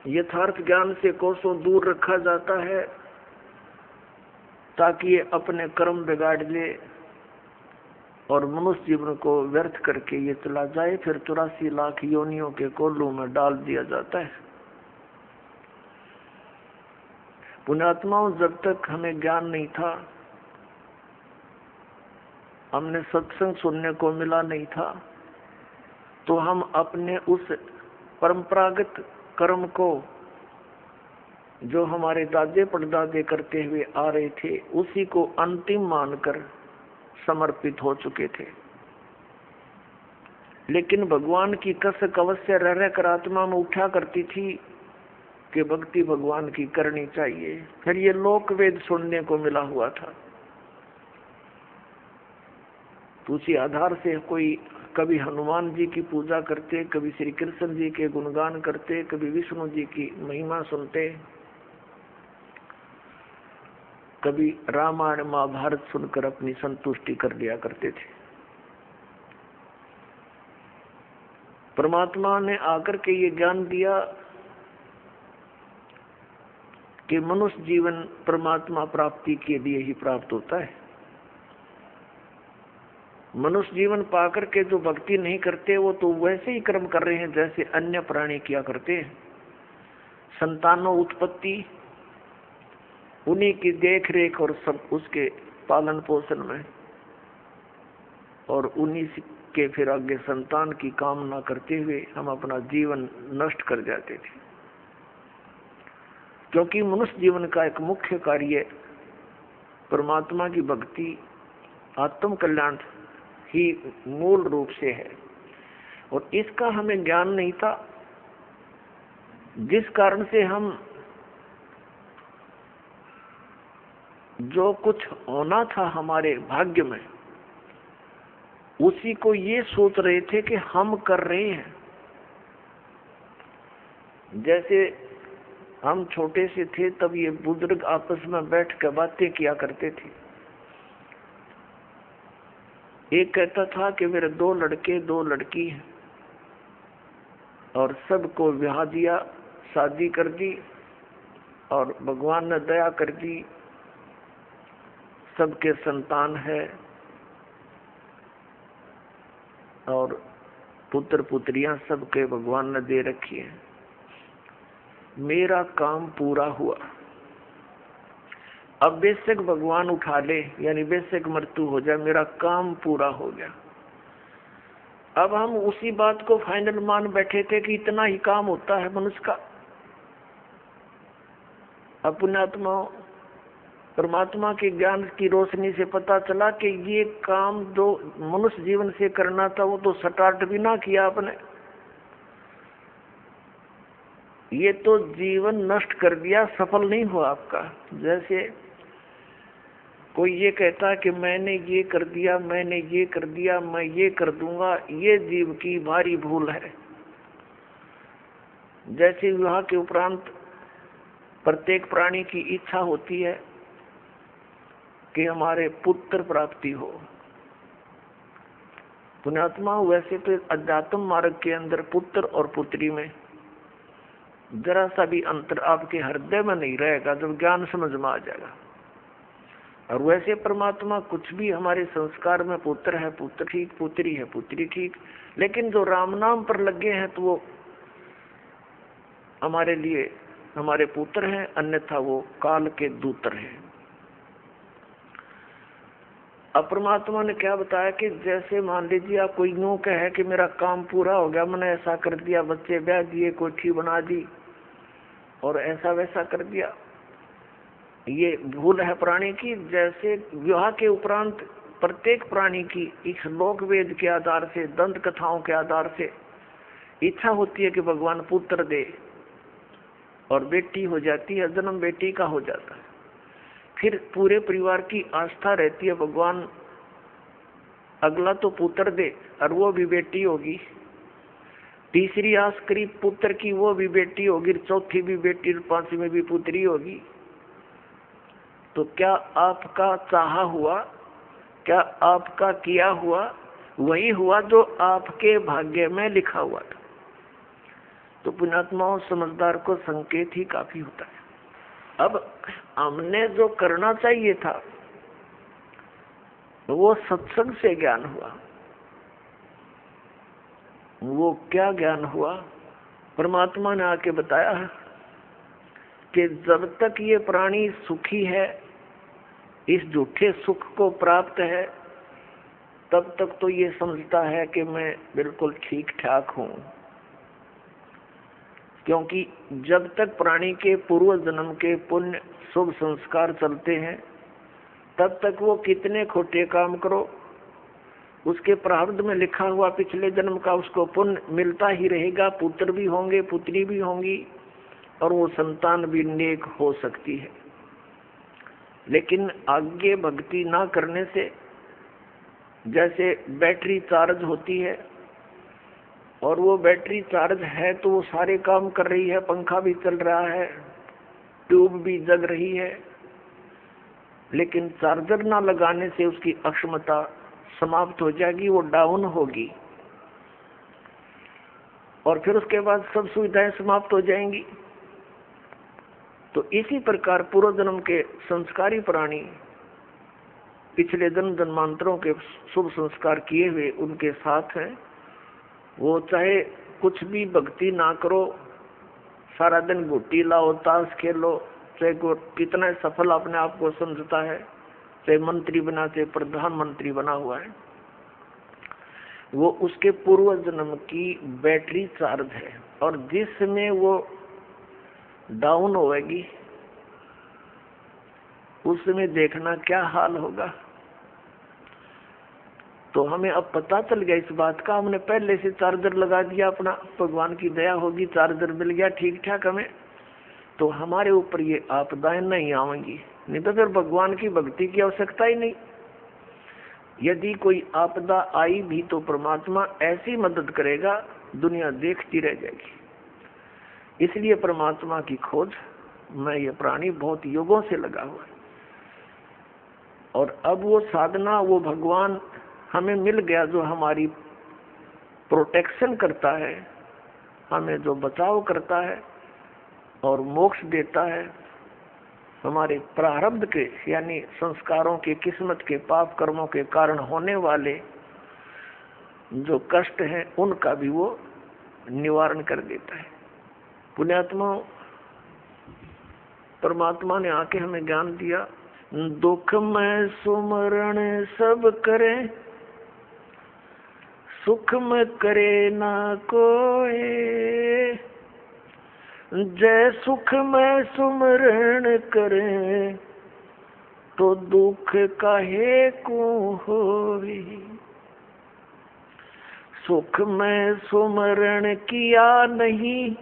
यथार्थ ज्ञान से कोसों दूर रखा जाता है ताकि ये अपने कर्म बिगाड़ ले और मनुष्य जीवन को व्यर्थ करके ये चला जाए। फिर 84 लाख योनियों के कोल्लू में डाल दिया जाता है। पुण्यात्माओं, जब तक हमें ज्ञान नहीं था, हमने सत्संग सुनने को मिला नहीं था, तो हम अपने उस परंपरागत कर्म को जो हमारे दादे परदादे करते हुए आ रहे थे, उसी को अंतिम मानकर समर्पित हो चुके थे। लेकिन भगवान की कसक अवश्य रह रहकर आत्मा में उठा करती थी कि भक्ति भगवान की करनी चाहिए। फिर ये लोक वेद सुनने को मिला हुआ था। तो उसी आधार से कोई कभी हनुमान जी की पूजा करते, कभी श्री कृष्ण जी के गुणगान करते, कभी विष्णु जी की महिमा सुनते, कभी रामायण महाभारत सुनकर अपनी संतुष्टि कर लिया करते थे। परमात्मा ने आकर के ये ज्ञान दिया कि मनुष्य जीवन परमात्मा प्राप्ति के लिए ही प्राप्त होता है। मनुष्य जीवन पाकर के जो भक्ति नहीं करते वो तो वैसे ही कर्म कर रहे हैं जैसे अन्य प्राणी किया करते हैं। संतानों उत्पत्ति, उन्हीं की देख रेख और सब उसके पालन पोषण में, और उन्हीं के फिर आगे संतान की कामना करते हुए हम अपना जीवन नष्ट कर जाते थे। क्योंकि मनुष्य जीवन का एक मुख्य कार्य परमात्मा की भक्ति, आत्म कल्याण ही मूल रूप से है, और इसका हमें ज्ञान नहीं था, जिस कारण से हम जो कुछ होना था हमारे भाग्य में उसी को ये सोच रहे थे कि हम कर रहे हैं। जैसे हम छोटे से थे तब ये बुजुर्ग आपस में बैठ कर बातें किया करते थे। एक कहता था कि मेरे 2 लड़के 2 लड़की हैं, और सबको ब्याह दिया, शादी कर दी, और भगवान ने दया कर दी, सबके संतान है, और पुत्र पुत्रियां सबके भगवान ने दे रखी है। मेरा काम पूरा हुआ। अब बेशक भगवान उठा ले, यानी बेशक मृत्यु हो जाए, मेरा काम पूरा हो गया। अब हम उसी बात को फाइनल मान बैठे थे कि इतना ही काम होता है मनुष्य का। अपने आत्मा परमात्मा के ज्ञान की रोशनी से पता चला कि ये काम जो मनुष्य जीवन से करना था वो तो स्टार्ट भी ना किया आपने, ये तो जीवन नष्ट कर दिया, सफल नहीं हुआ आपका। जैसे कोई ये कहता है कि मैंने ये कर दिया, मैंने ये कर दिया, मैं ये कर दूंगा, ये जीव की भारी भूल है। जैसे विवाह के उपरांत प्रत्येक प्राणी की इच्छा होती है कि हमारे पुत्र प्राप्ति हो। पुण्यात्मा, वैसे तो अध्यात्म मार्ग के अंदर पुत्र और पुत्री में जरा सा भी अंतर आपके हृदय में नहीं रहेगा जब ज्ञान समझ में आ जाएगा। और वैसे परमात्मा कुछ भी हमारे संस्कार में पुत्र है पुत्र ठीक, पुत्री है पुत्री ठीक, लेकिन जो राम नाम पर लगे हैं तो वो हमारे लिए हमारे पुत्र हैं, अन्यथा वो काल के दूतर हैं। अब परमात्मा ने क्या बताया कि जैसे मान लीजिए आप कोई यूं कहे कि मेरा काम पूरा हो गया, मैंने ऐसा कर दिया, बच्चे ब्याह दिए, कोठी बना दी और ऐसा वैसा कर दिया, ये भूल है प्राणी की। जैसे विवाह के उपरांत प्रत्येक प्राणी की इस लोक वेद के आधार से, दंत कथाओं के आधार से इच्छा होती है कि भगवान पुत्र दे, और बेटी हो जाती है, जन्म बेटी का हो जाता है। फिर पूरे परिवार की आस्था रहती है भगवान अगला तो पुत्र दे, और वो भी बेटी होगी। तीसरी आस करी पुत्र की, वो भी बेटी होगी, चौथी भी बेटी, 5वीं भी पुत्री होगी। तो क्या आपका चाहा हुआ, क्या आपका किया हुआ वही हुआ जो आपके भाग्य में लिखा हुआ था। तो पुण्यात्माओं, समझदार को संकेत ही काफी होता है। अब हमने जो करना चाहिए था वो सत्संग से ज्ञान हुआ। वो क्या ज्ञान हुआ? परमात्मा ने आके बताया कि जब तक ये प्राणी सुखी है, इस झूठे सुख को प्राप्त है, तब तक तो ये समझता है कि मैं बिल्कुल ठीक ठाक हूं। क्योंकि जब तक प्राणी के पूर्व जन्म के पुण्य शुभ संस्कार चलते हैं, तब तक वो कितने खोटे काम करो, उसके प्रारब्ध में लिखा हुआ पिछले जन्म का उसको पुण्य मिलता ही रहेगा। पुत्र भी होंगे, पुत्री भी होंगी, और वो संतान भी नेक हो सकती है। लेकिन आगे भक्ति ना करने से जैसे बैटरी चार्ज होती है और वो बैटरी चार्ज है तो वो सारे काम कर रही है, पंखा भी चल रहा है, ट्यूब भी जग रही है, लेकिन चार्जर ना लगाने से उसकी अक्षमता समाप्त हो जाएगी, वो डाउन होगी और फिर उसके बाद सब सुविधाएं समाप्त हो जाएंगी। तो इसी प्रकार पूर्व जन्म के संस्कारी प्राणी पिछले जन्म जन्मांतरों के शुभ संस्कार किए हुए उनके साथ हैं। वो चाहे कुछ भी भक्ति ना करो, सारा दिन गुट्टी लाओ, ताश खेलो, चाहे कितना सफल अपने आप को समझता है, चाहे मंत्री बना, चाहे प्रधानमंत्री बना हुआ है, वो उसके पूर्व जन्म की बैटरी चार्ज है और जिसमें वो डाउन होगी उसमें देखना क्या हाल होगा। तो हमें अब पता चल गया इस बात का, हमने पहले से चार्जर लगा दिया अपना, भगवान की दया होगी चार्जर मिल गया ठीक ठाक हमें, तो हमारे ऊपर ये आपदाएं नहीं आवेंगी, नहीं तो फिर भगवान की भक्ति की आवश्यकता ही नहीं। यदि कोई आपदा आई भी तो परमात्मा ऐसी मदद करेगा दुनिया देखती रह जाएगी। इसलिए परमात्मा की खोज में ये प्राणी बहुत युगों से लगा हुआ है और अब वो साधना, वो भगवान हमें मिल गया जो हमारी प्रोटेक्शन करता है, हमें जो बचाव करता है और मोक्ष देता है। हमारे प्रारब्ध के यानी संस्कारों के, किस्मत के, पाप कर्मों के कारण होने वाले जो कष्ट हैं उनका भी वो निवारण कर देता है। पुण्यात्मा परमात्मा ने आके हमें ज्ञान दिया, दुख में सुमरण सब करें, सुख में करे ना कोई, जय सुख में सुमरण करे तो दुख काहे को होई। सुख में सुमरण किया नहीं,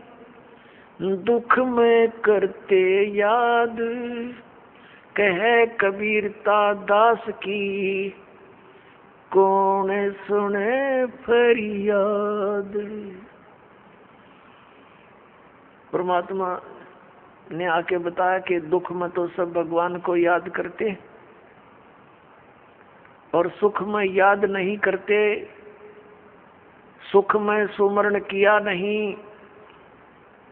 दुख में करते याद, कहे कबीरता दास की कौन सुने फरियाद। परमात्मा ने आके बताया कि दुख में तो सब भगवान को याद करते और सुख में याद नहीं करते, सुख में सुमरण किया नहीं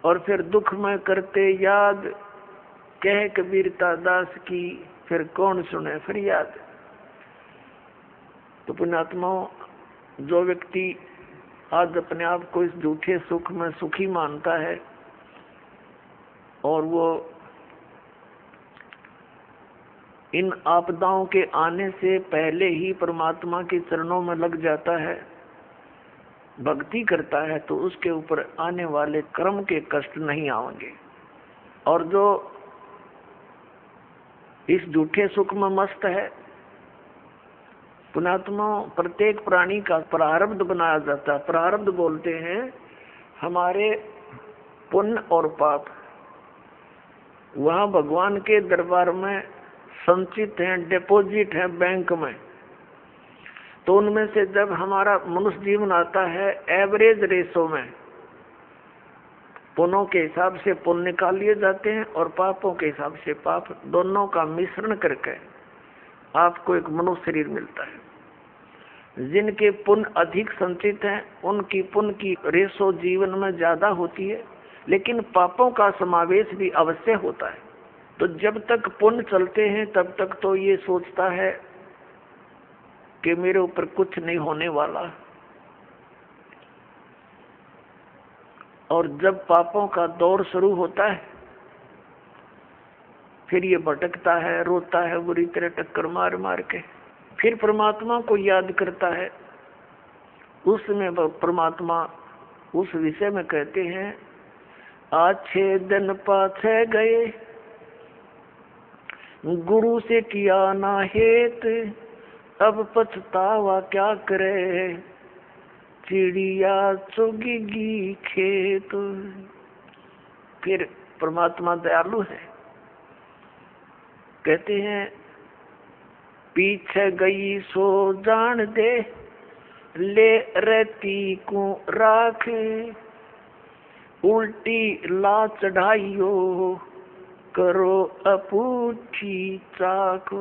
और फिर दुख में करते याद, कह कबीरता दास की फिर कौन सुने फरियाद। तो पुण्यात्माओं, जो व्यक्ति आज अपने आप को इस झूठे सुख में सुखी मानता है और वो इन आपदाओं के आने से पहले ही परमात्मा के चरणों में लग जाता है, भक्ति करता है, तो उसके ऊपर आने वाले कर्म के कष्ट नहीं आएंगे। और जो इस झूठे सुख में मस्त है, पुण्यात्मा, प्रत्येक प्राणी का प्रारब्ध बनाया जाता है। प्रारब्ध बोलते हैं हमारे पुण्य और पाप, वहाँ भगवान के दरबार में संचित हैं, डिपॉजिट है बैंक में। तो उनमें से जब हमारा मनुष्य जीवन आता है, एवरेज रेशो में पुण्यों के हिसाब से पुण्य निकाल लिए जाते हैं और पापों के हिसाब से पाप, दोनों का मिश्रण करके आपको एक मनुष्य शरीर मिलता है। जिनके पुण्य अधिक संचित हैं उनकी पुण्य की रेशो जीवन में ज्यादा होती है, लेकिन पापों का समावेश भी अवश्य होता है। तो जब तक पुण्य चलते हैं तब तक तो ये सोचता है कि मेरे ऊपर कुछ नहीं होने वाला, और जब पापों का दौर शुरू होता है फिर ये भटकता है, रोता है बुरी तरह टक्कर मार मार के, फिर परमात्मा को याद करता है। उसमें परमात्मा उस विषय में कहते हैं, अच्छे दिन पाछे गए गुरु से किया ना हेत, अब पछतावा क्या करे चिड़िया चुगेगी खेत। फिर परमात्मा दयालु है, कहते हैं पीछे गई सो जान दे, ले रहती को राख, उल्टी ला चढ़ाइयो, करो अपूठी चाक।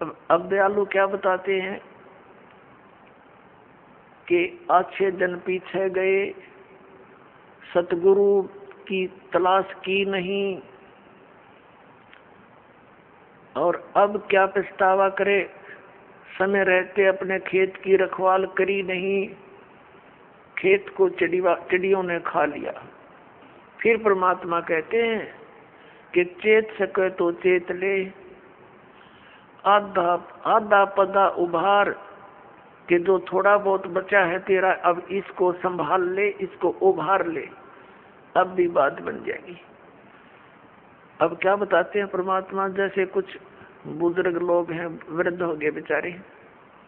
अब दयालु क्या बताते हैं कि अच्छे दिन पीछे गए, सतगुरु की तलाश की नहीं, और अब क्या पछतावा करे, समय रहते अपने खेत की रखवाल करी नहीं, खेत को चिड़ियों ने खा लिया। फिर परमात्मा कहते हैं कि चेत सके तो चेत ले, आधा आधा पदा उभार, कि जो थोड़ा बहुत बचा है तेरा अब इसको संभाल ले, इसको उभार ले, अब भी बात बन जाएगी। अब क्या बताते हैं परमात्मा, जैसे कुछ बुजुर्ग लोग हैं, वृद्ध हो गए बेचारे,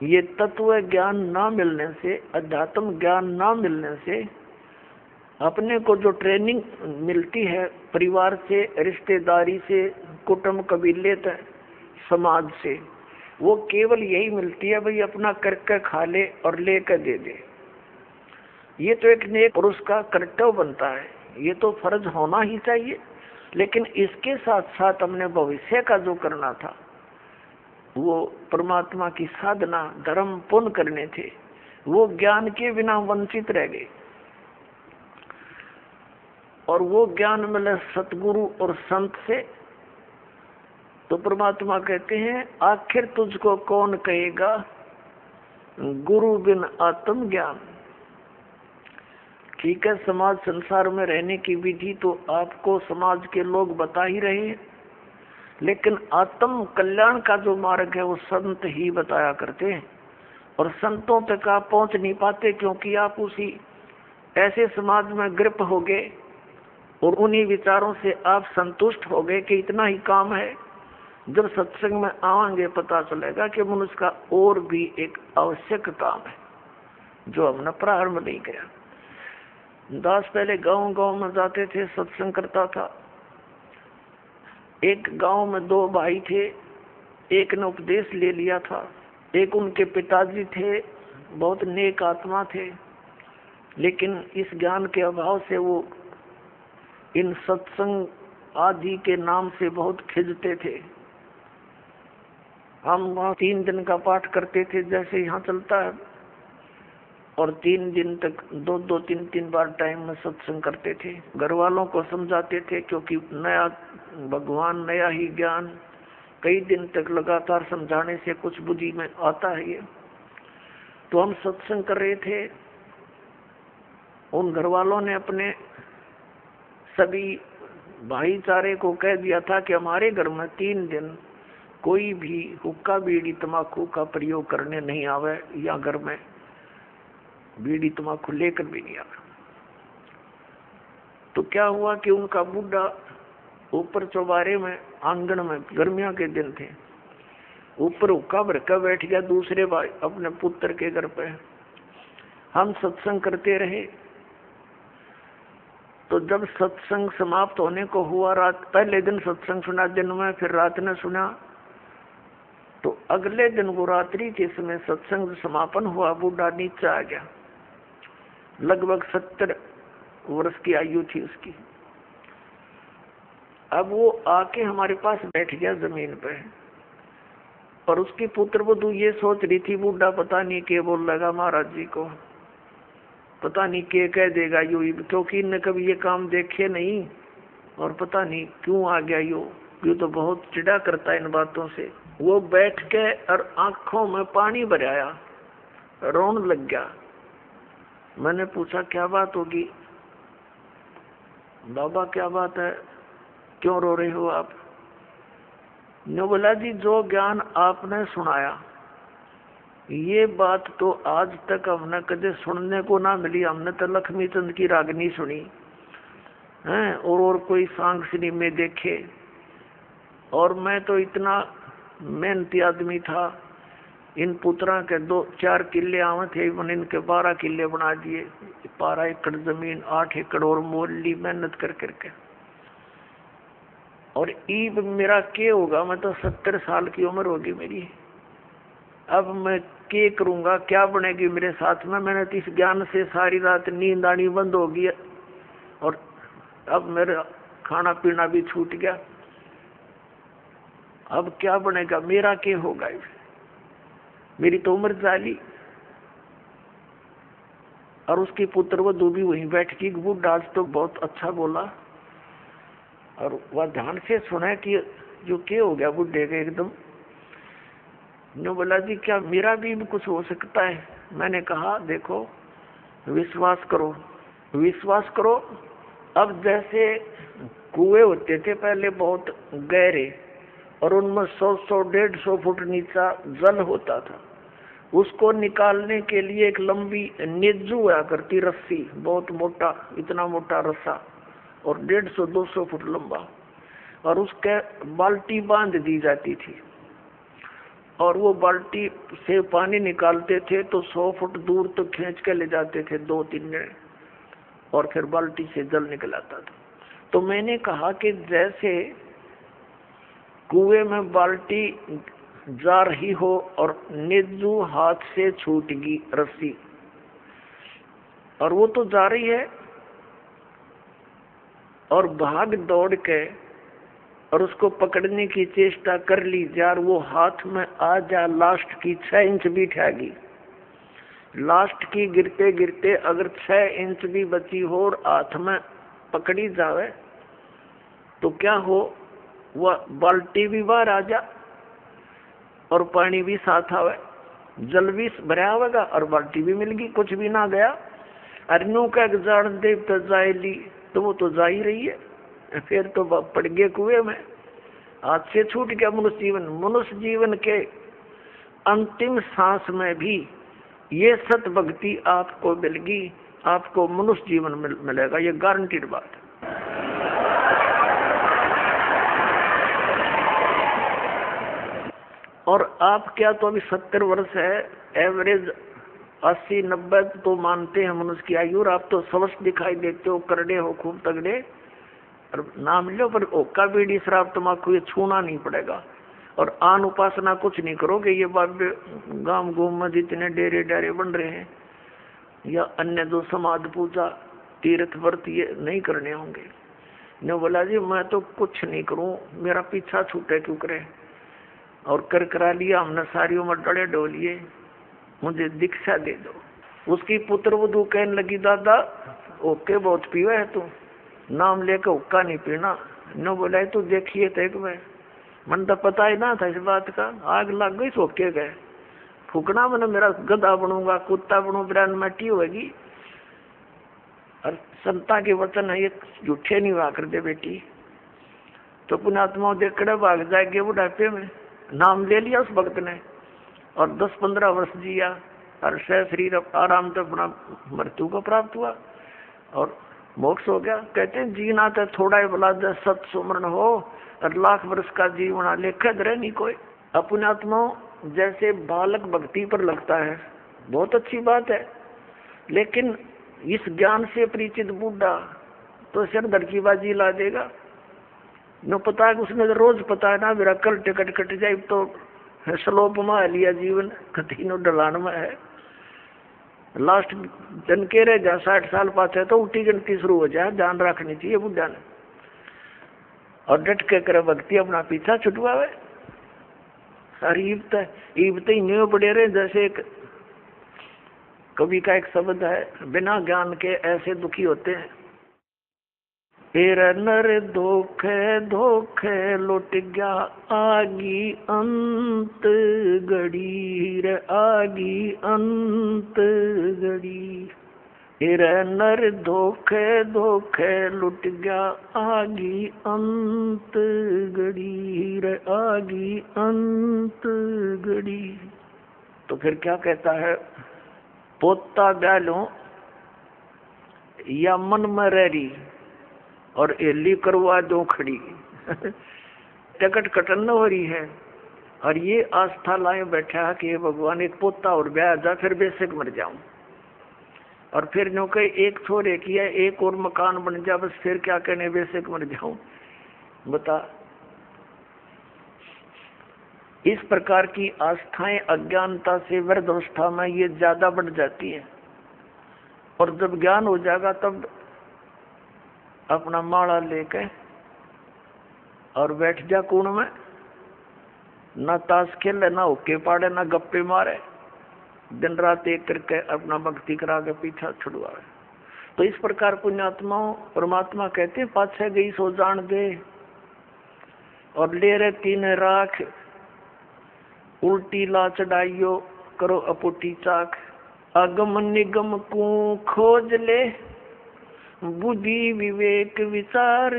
ये तत्व ज्ञान ना मिलने से, अध्यात्म ज्ञान ना मिलने से अपने को जो ट्रेनिंग मिलती है परिवार से, रिश्तेदारी से, कुटुंब कबीले से, समाज से, वो केवल यही मिलती है भाई अपना करके खा ले और लेकर दे दे। ये तो एक नेक पुरुष का कर्तव्य बनता है, ये तो फर्ज होना ही चाहिए। लेकिन इसके साथ साथ हमने भविष्य का जो करना था, वो परमात्मा की साधना, धर्म, पुण्य करने थे, वो ज्ञान के बिना वंचित रह गए। और वो ज्ञान मिले सतगुरु और संत से, तो परमात्मा कहते हैं आखिर तुझको कौन कहेगा गुरु बिन आत्म ज्ञान। ठीक है, समाज संसार में रहने की विधि तो आपको समाज के लोग बता ही रहे हैं, लेकिन आत्म कल्याण का जो मार्ग है वो संत ही बताया करते हैं। और संतों तक आप पहुंच नहीं पाते, क्योंकि आप उसी ऐसे समाज में ग्रिप हो गए और उन्हीं विचारों से आप संतुष्ट हो गए कि इतना ही काम है। जब सत्संग में आएंगे पता चलेगा कि मनुष्य का और भी एक आवश्यक काम है जो हमने प्रारंभ नहीं किया। दास पहले गांव गांव में जाते थे, सत्संग करता था। एक गांव में दो भाई थे, एक ने उपदेश ले लिया था, एक उनके पिताजी थे, बहुत नेक आत्मा थे, लेकिन इस ज्ञान के अभाव से वो इन सत्संग आदि के नाम से बहुत खिजते थे। हम वहाँ 3 दिन का पाठ करते थे जैसे यहाँ चलता है, और 3 दिन तक 2-2, 3-3 बार टाइम में सत्संग करते थे। घर वालों को समझाते थे, क्योंकि नया भगवान, नया ही ज्ञान, कई दिन तक लगातार समझाने से कुछ बुद्धि में आता है ये। तो हम सत्संग कर रहे थे, उन घर वालों ने अपने सभी भाईचारे को कह दिया था कि हमारे घर में 3 दिन कोई भी हुक्का, बीड़ी, तम्बाकू का प्रयोग करने नहीं आवे, या घर में बीड़ी तम्बाकू लेकर भी नहीं आवे। तो क्या हुआ कि उनका बूढ़ा ऊपर चौबारे में, आंगन में, गर्मियों के दिन थे, ऊपर हुक्का भर कर बैठ गया दूसरे भाई अपने पुत्र के घर पे। हम सत्संग करते रहे। तो जब सत्संग समाप्त होने को हुआ, रात, पहले दिन सत्संग सुना दिन में, फिर रात ने सुना, तो अगले दिन वो रात्रि के समय सत्संग समापन हुआ, बूढ़ा नीचे आ गया। लगभग 70 वर्ष की आयु थी उसकी। अब वो आके हमारे पास बैठ गया जमीन पे, और उसकी पुत्र वधू ये सोच रही थी बूढ़ा पता नहीं क्या बोल लगा महाराज जी को, पता नहीं क्या कह देगा यू, क्योंकि इनने कभी ये काम देखे नहीं, और पता नहीं क्यों आ गया यू तो बहुत चिढ़ा करता है इन बातों से। वो बैठ के और आंखों में पानी भराया, रोने लग गया। मैंने पूछा क्या बात होगी? बाबा क्या बात है, क्यों रो रहे हो आप? ने बोला जी जो ज्ञान आपने सुनाया, ये बात तो आज तक हमने कदे सुनने को ना मिली। हमने तो लक्ष्मी चंद की रागनी सुनी है, और कोई सांग सिनेमे देखे, और मैं तो इतना मेहनती आदमी था। इन पुत्रा के 2-4 किले आवे थे, मैंने इनके 12 किले बना दिए। 12 एकड़ जमीन, 8 एकड़ और मोल ली मेहनत कर करके। और ईब मेरा के होगा, मैं तो 70 साल की उम्र होगी मेरी। अब मैं के करूंगा, क्या बनेगी मेरे साथ में। मैंने तो इस ज्ञान से सारी रात नींद आनी बंद होगी और अब मेरा खाना पीना भी छूट गया। अब क्या बनेगा, मेरा क्या होगा। मेरी तो उम्र जाली। और उसकी पुत्र वधू भी वहीं बैठ की। बूढ़ा आज तो बहुत अच्छा बोला और वह ध्यान से सुना कि जो क्या हो गया बुढ़े के एकदम। नो बोला जी क्या मेरा भी कुछ हो सकता है। मैंने कहा देखो विश्वास करो, विश्वास करो। अब जैसे कुएं होते थे पहले बहुत गहरे और उनमें 100-100, 150 फुट नीचा जल होता था। उसको निकालने के लिए एक लंबी नेजू हुआ करती रस्सी, बहुत मोटा, इतना मोटा रस्सा और 150-200 फुट लंबा, और उसके बाल्टी बांध दी जाती थी और वो बाल्टी से पानी निकालते थे तो 100 फुट दूर तक खींच के ले जाते थे 2-3 जने और फिर बाल्टी से जल निकल आता था। तो मैंने कहा कि जैसे कुएं में बाल्टी जा रही हो और नेजू हाथ से छूट गई रस्सी और वो तो जा रही है और भाग दौड़ के और उसको पकड़ने की चेष्टा कर ली यार, वो हाथ में आ जा लास्ट की 6 इंच भी ठहगी। लास्ट की गिरते गिरते अगर 6 इंच भी बची हो और हाथ में पकड़ी जावे तो क्या हो, वह बाल्टी भी बाहर आ जा और पानी भी साथ आवे, जल भी भरा होगा और बाल्टी भी मिल गई, कुछ भी ना गया। अरनू का जान देव तो जाए ली तो वो तो जा ही रही है। फिर तो पड़ गए कुएं में, हाथ से छूट गया मनुष्य जीवन। मनुष्य जीवन के अंतिम सांस में भी ये सत भक्ति आपको मिलेगी, आपको मनुष्य जीवन मिलेगा, ये गारंटीड बात है। और आप क्या तो अभी 70 वर्ष है, एवरेज 80-90 तो मानते हैं मनुष्य की आयु, और आप तो स्वस्थ दिखाई देते हो, करड़े हो, खूब तगड़े, और नाम लो पर ओका बीड़ी शराब तम्बाकू ये छूना नहीं पड़ेगा। और आन उपासना कुछ नहीं करोगे। ये बाबे गांव गुम में जितने डेरे डेरे बन रहे हैं या अन्य जो समाध पूजा तीर्थ व्रत ये नहीं करने होंगे। ने बोला जी मैं तो कुछ नहीं करूं, मेरा पीछा छूटे क्यों करे। और कर करा लिया हमने, सारी उम्र डड़े डोलिए, मुझे दीक्षा दे दो। उसकी पुत्र वधू कहने लगी दादा ओके बहुत पीवे है तू, नाम लेके हुक्का नहीं पीना। न बोला तू देखिए तो मैं मन तो पता ही ना था इस बात का, आग लग गई सोके गए फूकना। मैंने मेरा गधा बनूंगा, कुत्ता बनू, ब्रांड मट्टी होगी। और संता के वचन है ये झूठे नहीं हुआ कर दे बेटी। तो पुण्यात्मा देखड़े भाग जाएंगे बुढ़ापे में। नाम ले लिया उस भक्त ने और 10-15 वर्ष जिया और शरीर आराम से अपना मृत्यु को प्राप्त हुआ और मोक्ष हो गया। कहते हैं जीना तो थोड़ा ही भला दे, सत सुमरण हो और लाख वर्ष का जीवन लेखा रहे नहीं कोई। अपने आत्मा जैसे बालक भक्ति पर लगता है बहुत अच्छी बात है, लेकिन इस ज्ञान से परिचित बूढ़ा तो सिर धड़ की बाजी ला देगा। न पता है उसने रोज पता है ना मेरा कल टिकट कट जाए तो स्लोप में लिया जीवन कतीनो ढलान में है। लास्ट जन के रहे जा 60 साल पाते तो उल्टी गिनती शुरू हो जाए, ध्यान रखनी चाहिए बुढ़ा ने। और डट के करे भक्ति अपना पीछा छुटवावे। सारी ईबते ही न्यू पड़े रहे। जैसे एक कवि का एक शब्द है, बिना ज्ञान के ऐसे दुखी होते हैं। फिर नर धोखे धोखे लुट गया आगी अंत घड़ी रे, आगी अंत घड़ी। फिर नर धोखे धोखे लुट गया आगी अंत घड़ी रे, आगी अंत घड़ी। तो फिर क्या कहता है, पोता ब्यालो या मन में रही और एली करवा दो खड़ी। टिकट कटन न हो रही है और ये आस्था लाए बैठा कि हे भगवान एक पोता और ब्याह जा फिर बेशक मर जाऊं। और फिर नो के एक छोरे किया, एक और मकान बन जा, बस फिर क्या कहने बेशक मर जाऊं। बता इस प्रकार की आस्थाएं अज्ञानता से वृद्धावस्था में ये ज्यादा बढ़ जाती है, और जब ज्ञान हो जाएगा तब अपना माला लेके और बैठ जा कुण में, ना ताश खेले, ना होके पाड़े, ना गप्पे मारे, दिन रात एक करके अपना भक्ति करा के पीछा छुड़वाए। तो इस प्रकार पुण्यात्माओं परमात्मा कहते हैं पाछे गई सो जान दे, और ले रे तीन राख, उल्टी ला चढ़ाइयो करो अपुटी चाक। अगम निगम को खोज ले, बुद्धि विवेक विचार,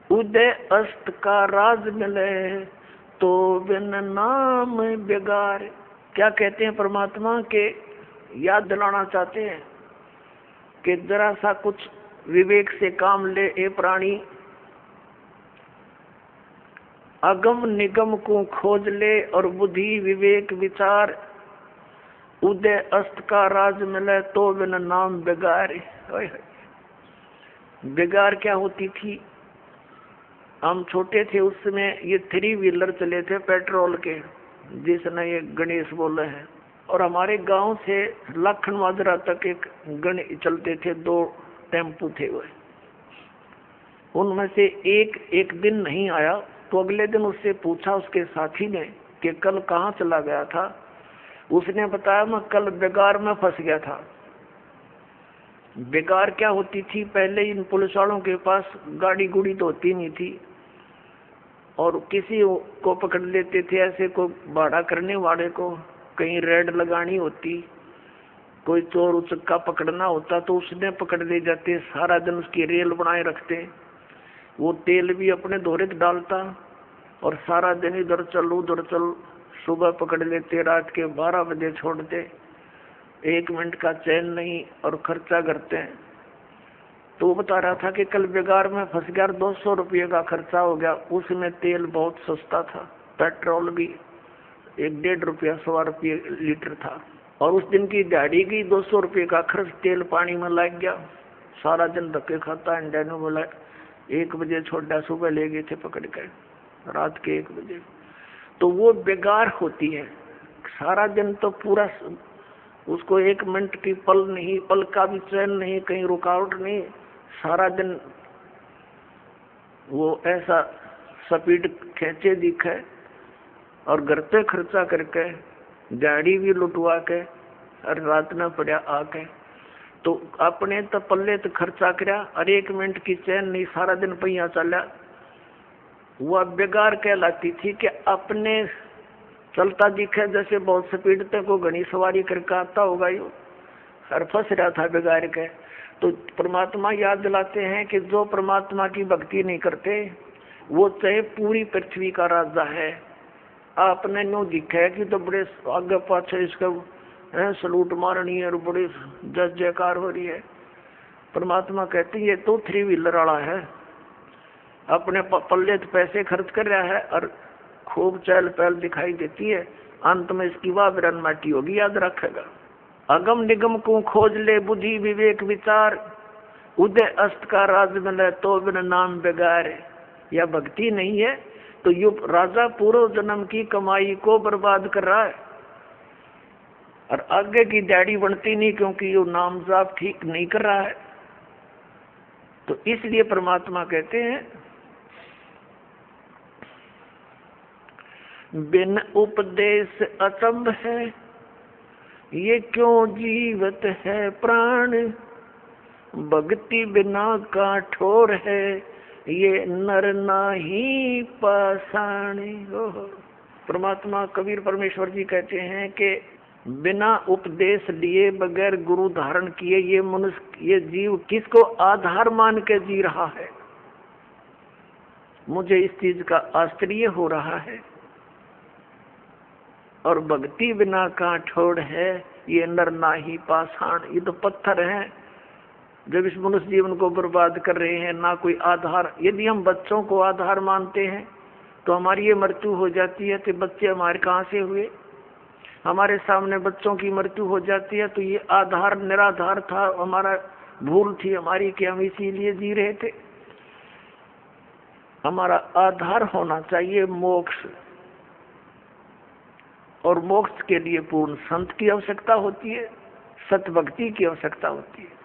उदय अस्त का राज मिले, तो बिन नाम बेगार। क्या कहते हैं परमात्मा के याद दिलाना चाहते हैं कि जरा सा कुछ विवेक से काम ले ए प्राणी, अगम निगम को खोज ले और बुद्धि विवेक विचार, उदय अस्त का राज मिले, तो बिन नाम बेगार। बेगार क्या होती थी? हम छोटे थे उस समय ये 3 व्हीलर चले थे पेट्रोल के, जिसने ये गणेश बोले हैं, और हमारे गांव से लखन माजरा तक एक गणेश चलते थे, 2 टेम्पू थे वो। उनमें से एक दिन नहीं आया, तो अगले दिन उससे पूछा उसके साथी ने कि कल कहाँ चला गया था। उसने बताया मैं कल बेगार में फंस गया था। बेगार क्या होती थी? पहले इन पुलिस वालों के पास गाड़ी गुड़ी तो होती नहीं थी, और किसी को पकड़ लेते थे, ऐसे को भाड़ा करने वाले को कहीं रेड लगानी होती, कोई चोर उचक्का पकड़ना होता तो उसने पकड़ ले जाते, सारा दिन उसकी रेल बनाए रखते। वो तेल भी अपने दोहरे डालता और सारा दिन इधर चल उधर चल, सुबह पकड़ लेते, रात के 12 बजे छोड़ते, 1 मिनट का चैन नहीं, और खर्चा करते हैं। तो वो बता रहा था कि कल बेगार में फंस गया, 200 रुपये का खर्चा हो गया। उसमें तेल बहुत सस्ता था, पेट्रोल भी 1-1.5 रुपया 100 रुपये लीटर था, और उस दिन की दिहाड़ी की 200 रुपये का खर्च तेल पानी में लग गया। सारा दिन धक्के खाता, अंडे ने बोला 1 बजे छोड़ा, सुबह ले गए थे पकड़ कर रात के 1 बजे। तो वो बेगार होती है। सारा दिन तो पूरा उसको 1 मिनट की पल नहीं, पल का भी चैन नहीं, कहीं रुकावट नहीं, सारा दिन वो ऐसा स्पीड खींचे दिखे, और घर पे खर्चा करके, गाड़ी भी लुटवा के, और रात में पड़ा आके, तो अपने तो पल्ले तो खर्चा कराया, और 1 मिनट की चैन नहीं, सारा दिन पहिया चला। वह बेगार कहलाती थी कि अपने चलता दिखे जैसे बहुत स्पीड तक को घनी सवारी करके आता होगा यो, और फंस रहा था बेगार के। तो परमात्मा याद दिलाते हैं कि जो परमात्मा की भक्ति नहीं करते वो चाहे पूरी पृथ्वी का राजा है, आपने नो दिखे कि तो बड़े आगे पाछे इसका सलूट मारनी है और बड़ी जय जयकार हो रही है। परमात्मा कहते हैं ये तो 3 व्हीलर वाला है, अपने पल्ले तो पैसे खर्च कर रहा है और खूब चहल पहल दिखाई देती है, अंत में इसकी वाह बिरन माटी होगी, याद रखेगा। अगम निगम को खोज ले, बुद्धि विवेक विचार, उदय अस्त का राज मिले, तो बिन नाम बेगार। यह भक्ति नहीं है तो यु राजा पूर्व जन्म की कमाई को बर्बाद कर रहा है, और आगे की दाढ़ी बनती नहीं, क्योंकि ये नाम जाप ठीक नहीं कर रहा है। तो इसलिए परमात्मा कहते हैं बिन उपदेश अचंभ है, ये क्यों जीवत है प्राण, भक्ति बिना का ठोर है, ये नर नाही पाषाण। परमात्मा कबीर परमेश्वर जी कहते हैं कि बिना उपदेश लिए, बगैर गुरु धारण किए ये मनुष्य, ये जीव किसको आधार मान के जी रहा है। मुझे इस चीज का आश्चर्य हो रहा है। और भक्ति बिना का ठोड़ है, ये नर नाही पाषाण। ये तो पत्थर हैं जब इस मनुष्य जीवन को बर्बाद कर रहे हैं, ना कोई आधार। यदि हम बच्चों को आधार मानते हैं तो हमारी ये मृत्यु हो जाती है, तो बच्चे हमारे कहाँ से हुए? हमारे सामने बच्चों की मृत्यु हो जाती है तो ये आधार निराधार था, हमारा भूल थी हमारी कि हम इसीलिए जी रहे थे। हमारा आधार होना चाहिए मोक्ष, और मोक्ष के लिए पूर्ण संत की आवश्यकता होती है, सतभक्ति की आवश्यकता होती है।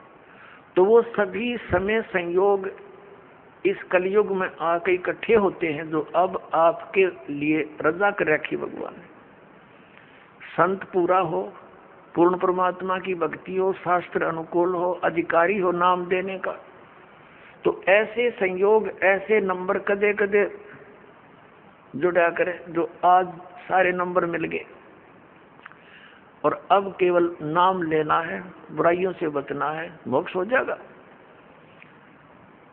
तो वो सभी समय संयोग इस कलयुग में आके इकट्ठे होते हैं, जो अब आपके लिए रजा कर रखी भगवान ने। संत पूरा हो, पूर्ण परमात्मा की भक्ति हो, शास्त्र अनुकूल हो, अधिकारी हो नाम देने का, तो ऐसे संयोग, ऐसे नंबर कदे कदे जुड़ा करे, जो आज सारे नंबर मिल गए और अब केवल नाम लेना है, बुराइयों से बचना है, मोक्ष हो जाएगा।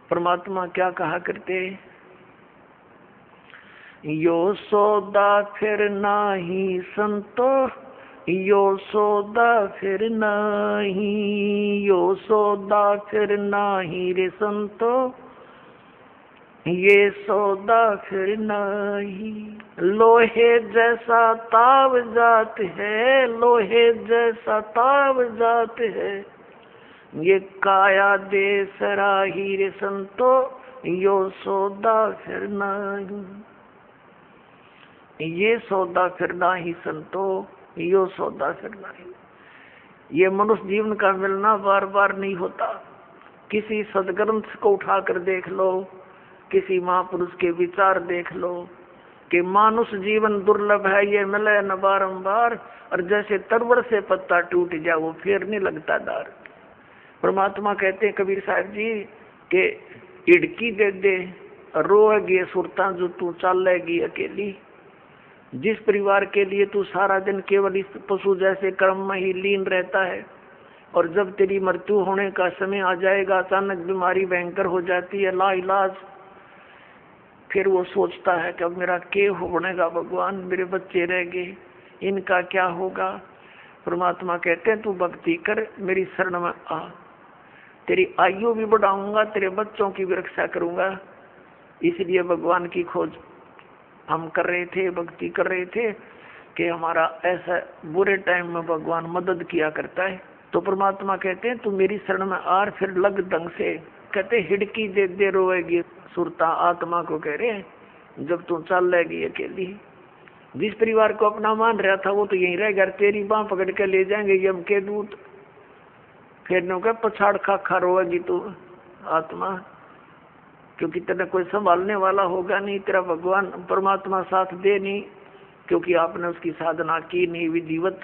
परमात्मा क्या कहा करते, यो सौदा फिर नाही संतो, यो सौदा फिर नाही, यो सौदा फिर नाही रे संतो, ये सौदा फिर नहीं। लोहे जैसा ताव जात है, लोहे जैसा ताव जात है, ये काया दे सराही रे संतो, यो सौदा फिर नहीं, ये सौदा फिर नहीं संतो, यो सौदा फिर नहीं। ये मनुष्य जीवन का मिलना बार बार नहीं होता। किसी सदग्रंथ को उठाकर देख लो, किसी महापुरुष के विचार देख लो कि मानुष जीवन दुर्लभ है, ये मिले न बारंबार, और जैसे तरवर से पत्ता टूट जाए वो फिर नहीं लगता डार। परमात्मा कहते हैं कबीर साहब जी के इड़की दे दे रोएगी सुरता जो तू चलेगी अकेली। जिस परिवार के लिए तू सारा दिन केवल इस पशु जैसे कर्म में ही लीन रहता है, और जब तेरी मृत्यु होने का समय आ जाएगा, अचानक बीमारी भयंकर हो जाती है लाइलाज, फिर वो सोचता है कि अब मेरा क्या होगा भगवान, मेरे बच्चे रह गए, इनका क्या होगा। परमात्मा कहते हैं तू भक्ति कर, मेरी शरण में आ, तेरी आयु भी बढ़ाऊंगा, तेरे बच्चों की भी रक्षा करूंगा। इसलिए भगवान की खोज हम कर रहे थे, भक्ति कर रहे थे कि हमारा ऐसा बुरे टाइम में भगवान मदद किया करता है। तो परमात्मा कहते हैं तू मेरी शरण में आ, फिर लग ढंग से। कहते हिड़की दे दे रोएगी सुरता, आत्मा को कह रहे हैं जब तू चल रहेगी अकेली। जिस परिवार को अपना मान रहा था वो तो यहीं रह गया, तेरी बाह पकड़ के ले जाएंगे यम के दूत, फिर न कह पछाड़ खा रोएगी तू आत्मा, क्योंकि तेरा कोई संभालने वाला होगा नहीं, तेरा भगवान परमात्मा साथ दे नहीं, क्योंकि आपने उसकी साधना की नहीं विधिवत।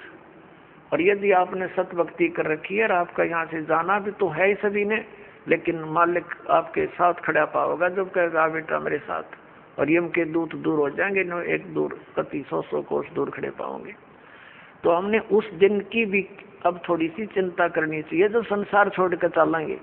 और यदि आपने सत भक्ति कर रखी है और आपका यहाँ से जाना भी तो है ही सभी ने, लेकिन मालिक आपके साथ खड़ा पाओगा जब कहेगा बेटा मेरे साथ, और यम के दूत दूर हो जाएंगे, न एक दूर कति 100 कोस दूर खड़े पाओगे। तो हमने उस दिन की भी अब थोड़ी सी चिंता करनी चाहिए जब संसार छोड़ कर चलेंगे।